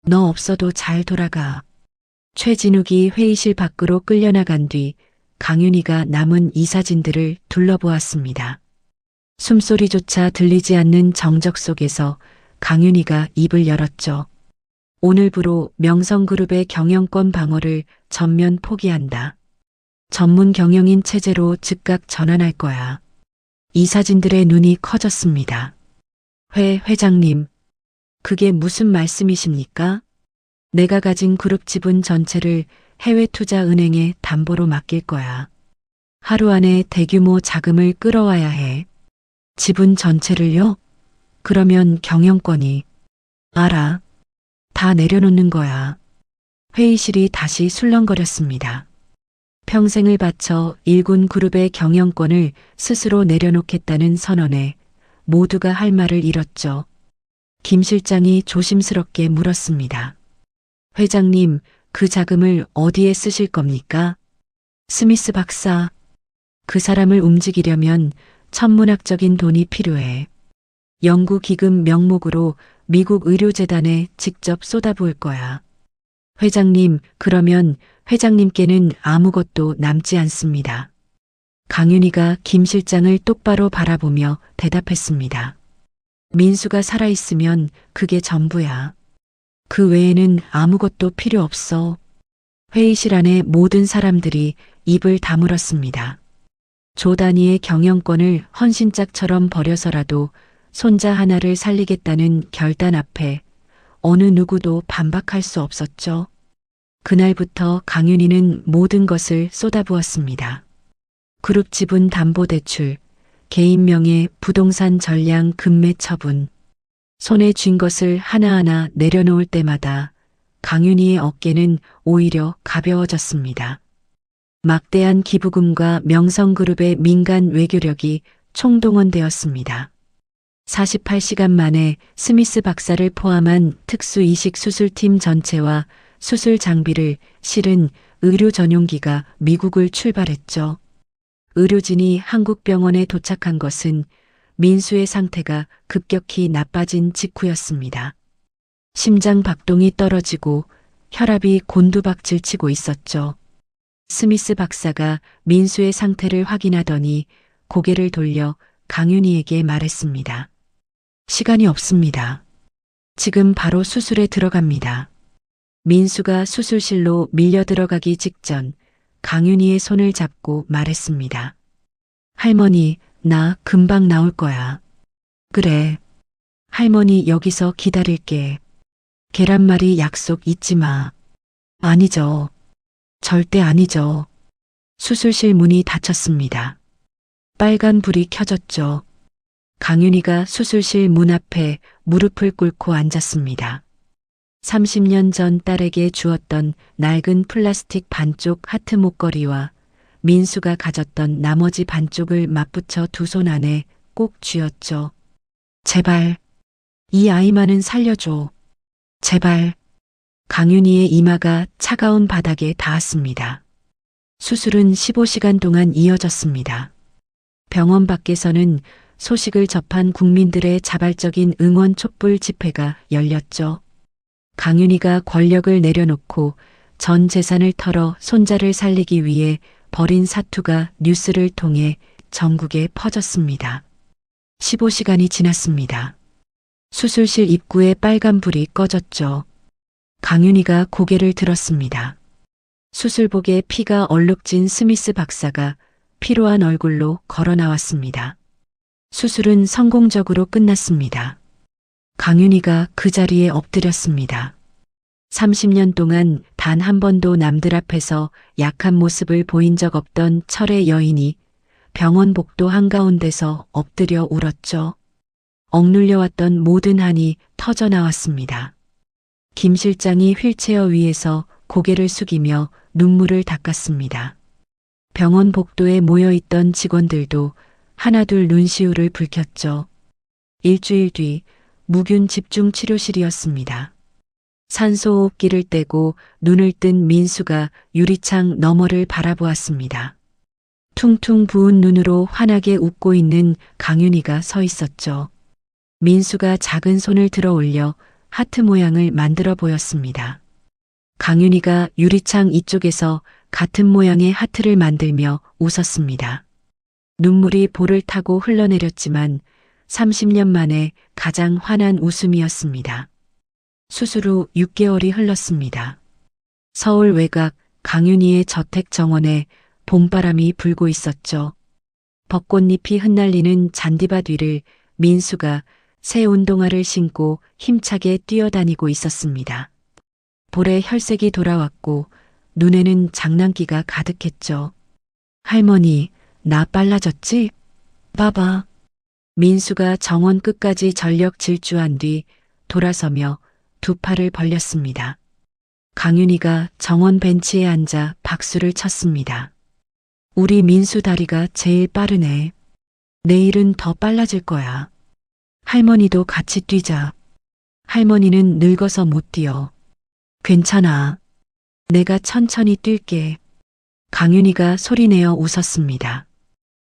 너 없어도 잘 돌아가. 최진욱이 회의실 밖으로 끌려나간 뒤 강윤희가 남은 이사진들을 둘러보았습니다. 숨소리조차 들리지 않는 정적 속에서 강윤희가 입을 열었죠. 오늘부로 명성그룹의 경영권 방어를 전면 포기한다. 전문 경영인 체제로 즉각 전환할 거야. 이사진들의 눈이 커졌습니다. 회장님, 그게 무슨 말씀이십니까? 내가 가진 그룹 지분 전체를 해외투자은행에 담보로 맡길 거야. 하루 안에 대규모 자금을 끌어와야 해. 지분 전체를요? 그러면 경영권이. 알아. 다 내려놓는 거야. 회의실이 다시 술렁거렸습니다. 평생을 바쳐 일군 그룹의 경영권을 스스로 내려놓겠다는 선언에 모두가 할 말을 잃었죠. 김 실장이 조심스럽게 물었습니다. 회장님, 그 자금을 어디에 쓰실 겁니까? 스미스 박사. 그 사람을 움직이려면 천문학적인 돈이 필요해. 연구기금 명목으로 미국 의료재단에 직접 쏟아부을 거야. 회장님, 그러면 회장님께는 아무것도 남지 않습니다. 강윤희가 김 실장을 똑바로 바라보며 대답했습니다. 민수가 살아있으면 그게 전부야. 그 외에는 아무것도 필요 없어. 회의실 안에 모든 사람들이 입을 다물었습니다. 조단위의 경영권을 헌신짝처럼 버려서라도 손자 하나를 살리겠다는 결단 앞에 어느 누구도 반박할 수 없었죠. 그날부터 강윤희는 모든 것을 쏟아부었습니다. 그룹 지분 담보대출, 개인 명의 부동산 전량 급매 처분, 손에 쥔 것을 하나하나 내려놓을 때마다 강윤희의 어깨는 오히려 가벼워졌습니다. 막대한 기부금과 명성그룹의 민간 외교력이 총동원되었습니다. 48시간 만에 스미스 박사를 포함한 특수이식 수술팀 전체와 수술 장비를 실은 의료 전용기가 미국을 출발했죠. 의료진이 한국 병원에 도착한 것은 민수의 상태가 급격히 나빠진 직후였습니다. 심장 박동이 떨어지고 혈압이 곤두박질 치고 있었죠. 스미스 박사가 민수의 상태를 확인하더니 고개를 돌려 강윤희에게 말했습니다. 시간이 없습니다. 지금 바로 수술에 들어갑니다. 민수가 수술실로 밀려 들어가기 직전 강윤희의 손을 잡고 말했습니다. 할머니, 나 금방 나올 거야. 그래. 할머니 여기서 기다릴게. 계란말이 약속 잊지 마. 아니죠. 절대 아니죠. 수술실 문이 닫혔습니다. 빨간 불이 켜졌죠. 강윤희가 수술실 문 앞에 무릎을 꿇고 앉았습니다. 30년 전 딸에게 주었던 낡은 플라스틱 반쪽 하트 목걸이와 민수가 가졌던 나머지 반쪽을 맞붙여 두 손 안에 꼭 쥐었죠. 제발, 이 아이만은 살려줘. 제발. 강윤희의 이마가 차가운 바닥에 닿았습니다. 수술은 15시간 동안 이어졌습니다. 병원 밖에서는 소식을 접한 국민들의 자발적인 응원 촛불 집회가 열렸죠. 강윤희가 권력을 내려놓고 전 재산을 털어 손자를 살리기 위해 벌인 사투가 뉴스를 통해 전국에 퍼졌습니다. 15시간이 지났습니다. 수술실 입구에 빨간 불이 꺼졌죠. 강윤희가 고개를 들었습니다. 수술복에 피가 얼룩진 스미스 박사가 피로한 얼굴로 걸어 나왔습니다. 수술은 성공적으로 끝났습니다. 강윤희가 그 자리에 엎드렸습니다. 30년 동안 단 한 번도 남들 앞에서 약한 모습을 보인 적 없던 철의 여인이 병원 복도 한가운데서 엎드려 울었죠. 억눌려왔던 모든 한이 터져 나왔습니다. 김 실장이 휠체어 위에서 고개를 숙이며 눈물을 닦았습니다. 병원 복도에 모여있던 직원들도 하나둘 눈시울을 붉혔죠. 일주일 뒤 무균 집중치료실이었습니다. 산소호흡기를 떼고 눈을 뜬 민수가 유리창 너머를 바라보았습니다. 퉁퉁 부은 눈으로 환하게 웃고 있는 강윤희가 서 있었죠. 민수가 작은 손을 들어 올려 하트 모양을 만들어 보였습니다. 강윤희가 유리창 이쪽에서 같은 모양의 하트를 만들며 웃었습니다. 눈물이 볼을 타고 흘러내렸지만 30년 만에 가장 환한 웃음이었습니다. 수술 후 6개월이 흘렀습니다. 서울 외곽 강윤희의 저택 정원에 봄바람이 불고 있었죠. 벚꽃잎이 흩날리는 잔디밭 위를 민수가 새 운동화를 신고 힘차게 뛰어다니고 있었습니다. 볼에 혈색이 돌아왔고 눈에는 장난기가 가득했죠. 할머니, 나 빨라졌지? 봐봐. 민수가 정원 끝까지 전력 질주한 뒤 돌아서며 두 팔을 벌렸습니다. 강윤희가 정원 벤치에 앉아 박수를 쳤습니다. 우리 민수 다리가 제일 빠르네. 내일은 더 빨라질 거야. 할머니도 같이 뛰자. 할머니는 늙어서 못 뛰어. 괜찮아. 내가 천천히 뛸게. 강윤희가 소리내어 웃었습니다.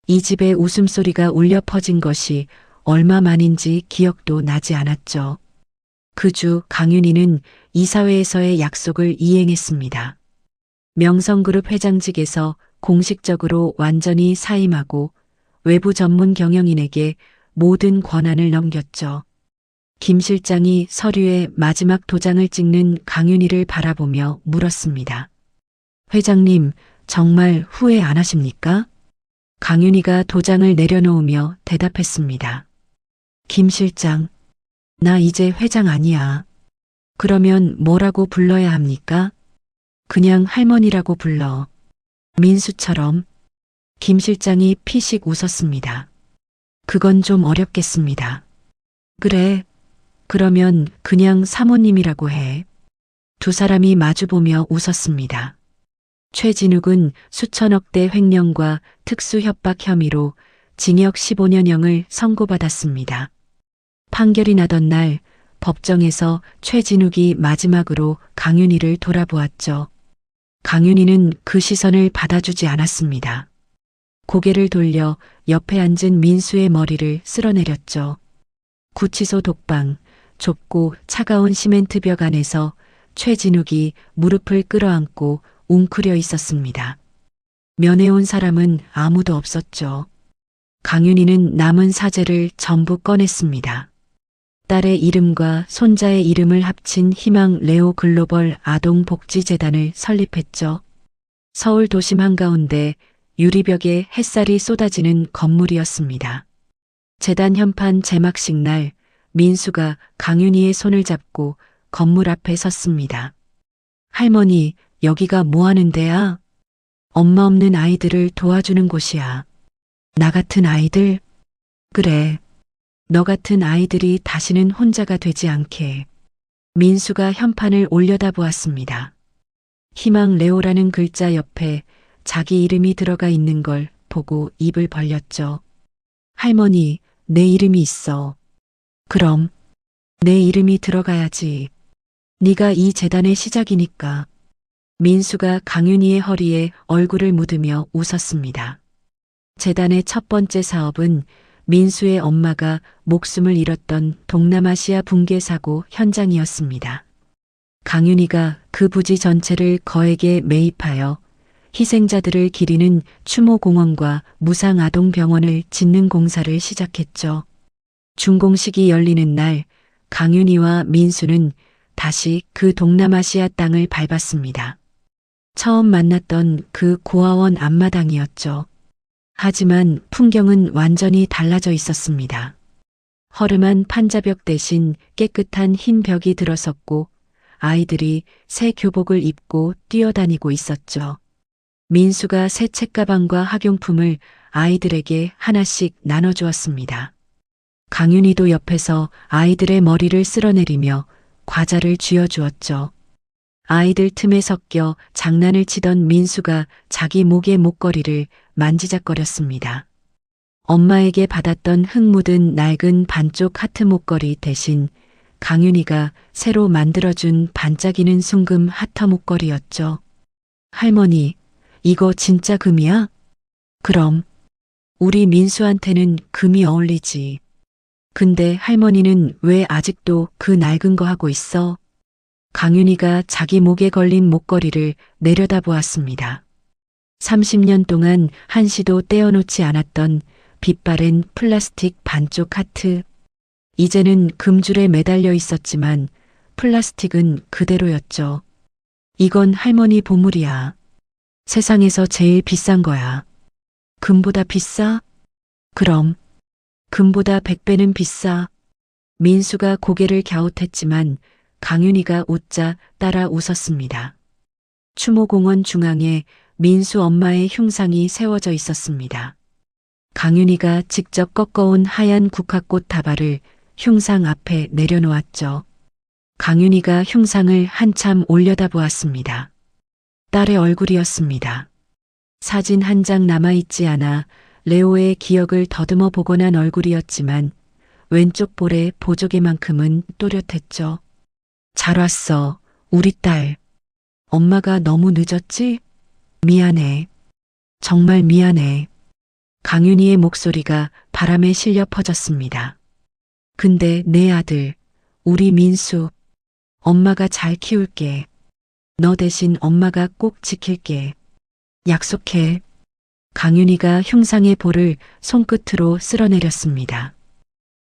이 집의 웃음소리가 울려 퍼진 것이 얼마 만인지 기억도 나지 않았죠. 그 주 강윤희는 이사회에서의 약속을 이행했습니다. 명성그룹 회장직에서 공식적으로 완전히 사임하고 외부 전문 경영인에게 모든 권한을 넘겼죠. 김 실장이 서류에 마지막 도장을 찍는 강윤희를 바라보며 물었습니다. 회장님, 정말 후회 안 하십니까? 강윤희가 도장을 내려놓으며 대답했습니다. 김 실장, 나 이제 회장 아니야. 그러면 뭐라고 불러야 합니까? 그냥 할머니라고 불러. 민수처럼. 김 실장이 피식 웃었습니다. 그건 좀 어렵겠습니다. 그래. 그러면 그냥 사모님이라고 해. 두 사람이 마주보며 웃었습니다. 최진욱은 수천억대 횡령과 특수협박 혐의로 징역 15년형을 선고받았습니다. 판결이 나던 날 법정에서 최진욱이 마지막으로 강윤희를 돌아보았죠. 강윤희는 그 시선을 받아주지 않았습니다. 고개를 돌려 옆에 앉은 민수의 머리를 쓸어내렸죠. 구치소 독방, 좁고 차가운 시멘트 벽 안에서 최진욱이 무릎을 끌어안고 웅크려 있었습니다. 면회온 사람은 아무도 없었죠. 강윤희는 남은 사재를 전부 꺼냈습니다. 딸의 이름과 손자의 이름을 합친 희망 레오 글로벌 아동복지재단을 설립했죠. 서울 도심 한가운데 유리벽에 햇살이 쏟아지는 건물이었습니다. 재단 현판 제막식 날 민수가 강윤희의 손을 잡고 건물 앞에 섰습니다. 할머니, 여기가 뭐 하는 데야? 엄마 없는 아이들을 도와주는 곳이야. 나 같은 아이들? 그래. 너 같은 아이들이 다시는 혼자가 되지 않게. 민수가 현판을 올려다보았습니다. 희망 레오라는 글자 옆에 자기 이름이 들어가 있는 걸 보고 입을 벌렸죠. 할머니, 내 이름이 있어. 그럼 내 이름이 들어가야지. 네가 이 재단의 시작이니까. 민수가 강윤희의 허리에 얼굴을 묻으며 웃었습니다. 재단의 첫 번째 사업은 민수의 엄마가 목숨을 잃었던 동남아시아 붕괴 사고 현장이었습니다. 강윤희가 그 부지 전체를 거액에 매입하여 희생자들을 기리는 추모공원과 무상아동병원을 짓는 공사를 시작했죠. 준공식이 열리는 날 강윤희와 민수는 다시 그 동남아시아 땅을 밟았습니다. 처음 만났던 그 고아원 앞마당이었죠. 하지만 풍경은 완전히 달라져 있었습니다. 허름한 판자벽 대신 깨끗한 흰 벽이 들어섰고 아이들이 새 교복을 입고 뛰어다니고 있었죠. 민수가 새 책가방과 학용품을 아이들에게 하나씩 나눠주었습니다. 강윤희도 옆에서 아이들의 머리를 쓸어내리며 과자를 쥐어주었죠. 아이들 틈에 섞여 장난을 치던 민수가 자기 목의 목걸이를 만지작거렸습니다. 엄마에게 받았던 흙 묻은 낡은 반쪽 하트 목걸이 대신 강윤희가 새로 만들어준 반짝이는 순금 하터 목걸이였죠. 할머니, 이거 진짜 금이야? 그럼. 우리 민수한테는 금이 어울리지. 근데 할머니는 왜 아직도 그 낡은 거 하고 있어? 강윤희가 자기 목에 걸린 목걸이를 내려다보았습니다. 30년 동안 한시도 떼어놓지 않았던 빛바랜 플라스틱 반쪽 하트. 이제는 금줄에 매달려 있었지만 플라스틱은 그대로였죠. 이건 할머니 보물이야. 세상에서 제일 비싼 거야. 금보다 비싸? 그럼 금보다 100배는 비싸. 민수가 고개를 갸웃했지만 강윤희가 웃자 따라 웃었습니다. 추모공원 중앙에 민수 엄마의 흉상이 세워져 있었습니다. 강윤희가 직접 꺾어온 하얀 국화꽃 다발을 흉상 앞에 내려놓았죠. 강윤희가 흉상을 한참 올려다보았습니다. 딸의 얼굴이었습니다. 사진 한 장 남아있지 않아 레오의 기억을 더듬어 보곤 한 얼굴이었지만 왼쪽 볼의 보조개만큼은 또렷했죠. 잘 왔어, 우리 딸. 엄마가 너무 늦었지? 미안해. 정말 미안해. 강윤희의 목소리가 바람에 실려 퍼졌습니다. 근데 내 아들, 우리 민수, 엄마가 잘 키울게. 너 대신 엄마가 꼭 지킬게. 약속해. 강윤희가 흉상의 볼을 손끝으로 쓸어내렸습니다.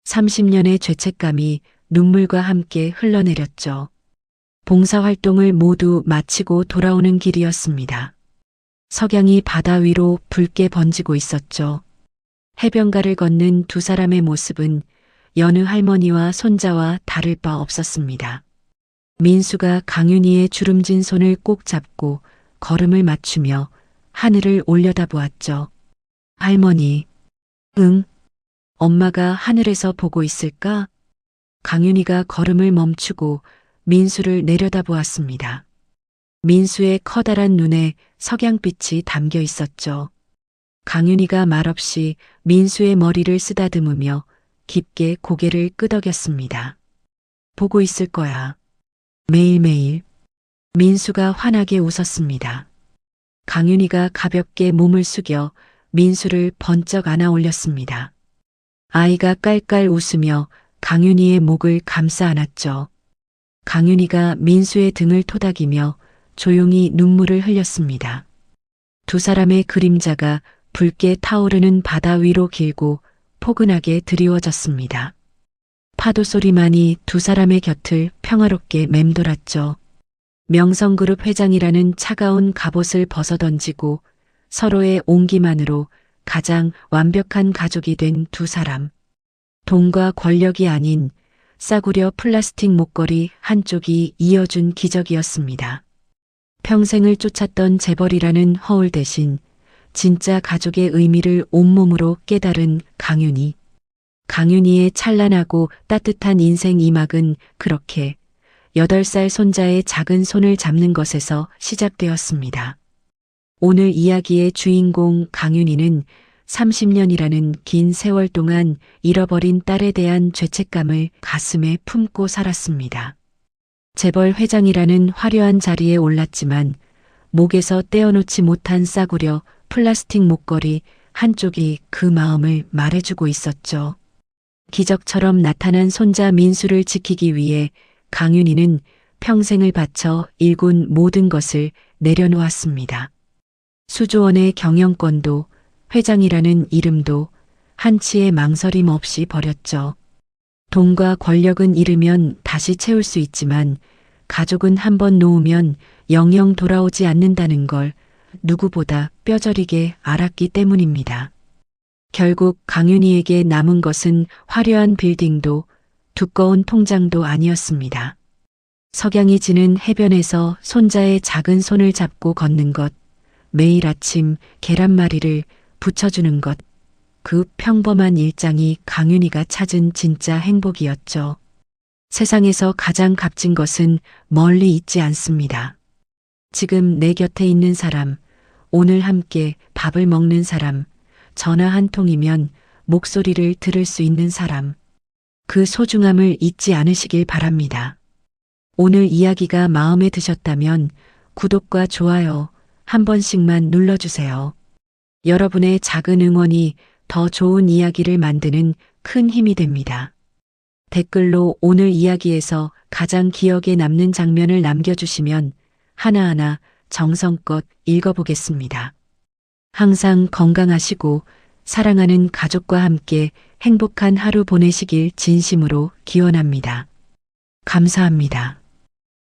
30년의 죄책감이 눈물과 함께 흘러내렸죠. 봉사활동을 모두 마치고 돌아오는 길이었습니다. 석양이 바다 위로 붉게 번지고 있었죠. 해변가를 걷는 두 사람의 모습은 여느 할머니와 손자와 다를 바 없었습니다. 민수가 강윤희의 주름진 손을 꼭 잡고 걸음을 맞추며 하늘을 올려다보았죠. 할머니, 응? 엄마가 하늘에서 보고 있을까? 강윤희가 걸음을 멈추고 민수를 내려다보았습니다. 민수의 커다란 눈에 석양빛이 담겨 있었죠. 강윤희가 말없이 민수의 머리를 쓰다듬으며 깊게 고개를 끄덕였습니다. 보고 있을 거야. 매일매일. 민수가 환하게 웃었습니다. 강윤희가 가볍게 몸을 숙여 민수를 번쩍 안아 올렸습니다. 아이가 깔깔 웃으며 강윤희의 목을 감싸 안았죠. 강윤희가 민수의 등을 토닥이며 조용히 눈물을 흘렸습니다. 두 사람의 그림자가 붉게 타오르는 바다 위로 길고 포근하게 드리워졌습니다. 파도 소리만이 두 사람의 곁을 평화롭게 맴돌았죠. 명성그룹 회장이라는 차가운 갑옷을 벗어던지고 서로의 온기만으로 가장 완벽한 가족이 된 두 사람. 돈과 권력이 아닌 싸구려 플라스틱 목걸이 한쪽이 이어준 기적이었습니다. 평생을 쫓았던 재벌이라는 허울 대신 진짜 가족의 의미를 온몸으로 깨달은 강윤희. 강윤희의 찬란하고 따뜻한 인생 이막은 그렇게 8살 손자의 작은 손을 잡는 것에서 시작되었습니다. 오늘 이야기의 주인공 강윤희는 30년이라는 긴 세월 동안 잃어버린 딸에 대한 죄책감을 가슴에 품고 살았습니다. 재벌 회장이라는 화려한 자리에 올랐지만 목에서 떼어놓지 못한 싸구려 플라스틱 목걸이 한쪽이 그 마음을 말해주고 있었죠. 기적처럼 나타난 손자 민수를 지키기 위해 강윤희는 평생을 바쳐 일군 모든 것을 내려놓았습니다. 수조원의 경영권도 회장이라는 이름도 한치의 망설임 없이 버렸죠. 돈과 권력은 잃으면 다시 채울 수 있지만 가족은 한번 놓으면 영영 돌아오지 않는다는 걸 누구보다 뼈저리게 알았기 때문입니다. 결국 강윤희에게 남은 것은 화려한 빌딩도 두꺼운 통장도 아니었습니다. 석양이 지는 해변에서 손자의 작은 손을 잡고 걷는 것, 매일 아침 계란말이를 부쳐주는 것, 그 평범한 일장이 강윤희가 찾은 진짜 행복이었죠. 세상에서 가장 값진 것은 멀리 있지 않습니다. 지금 내 곁에 있는 사람, 오늘 함께 밥을 먹는 사람, 전화 한 통이면 목소리를 들을 수 있는 사람, 그 소중함을 잊지 않으시길 바랍니다. 오늘 이야기가 마음에 드셨다면 구독과 좋아요 한 번씩만 눌러주세요. 여러분의 작은 응원이 더 좋은 이야기를 만드는 큰 힘이 됩니다. 댓글로 오늘 이야기에서 가장 기억에 남는 장면을 남겨주시면 하나하나 정성껏 읽어보겠습니다. 항상 건강하시고 사랑하는 가족과 함께 행복한 하루 보내시길 진심으로 기원합니다. 감사합니다.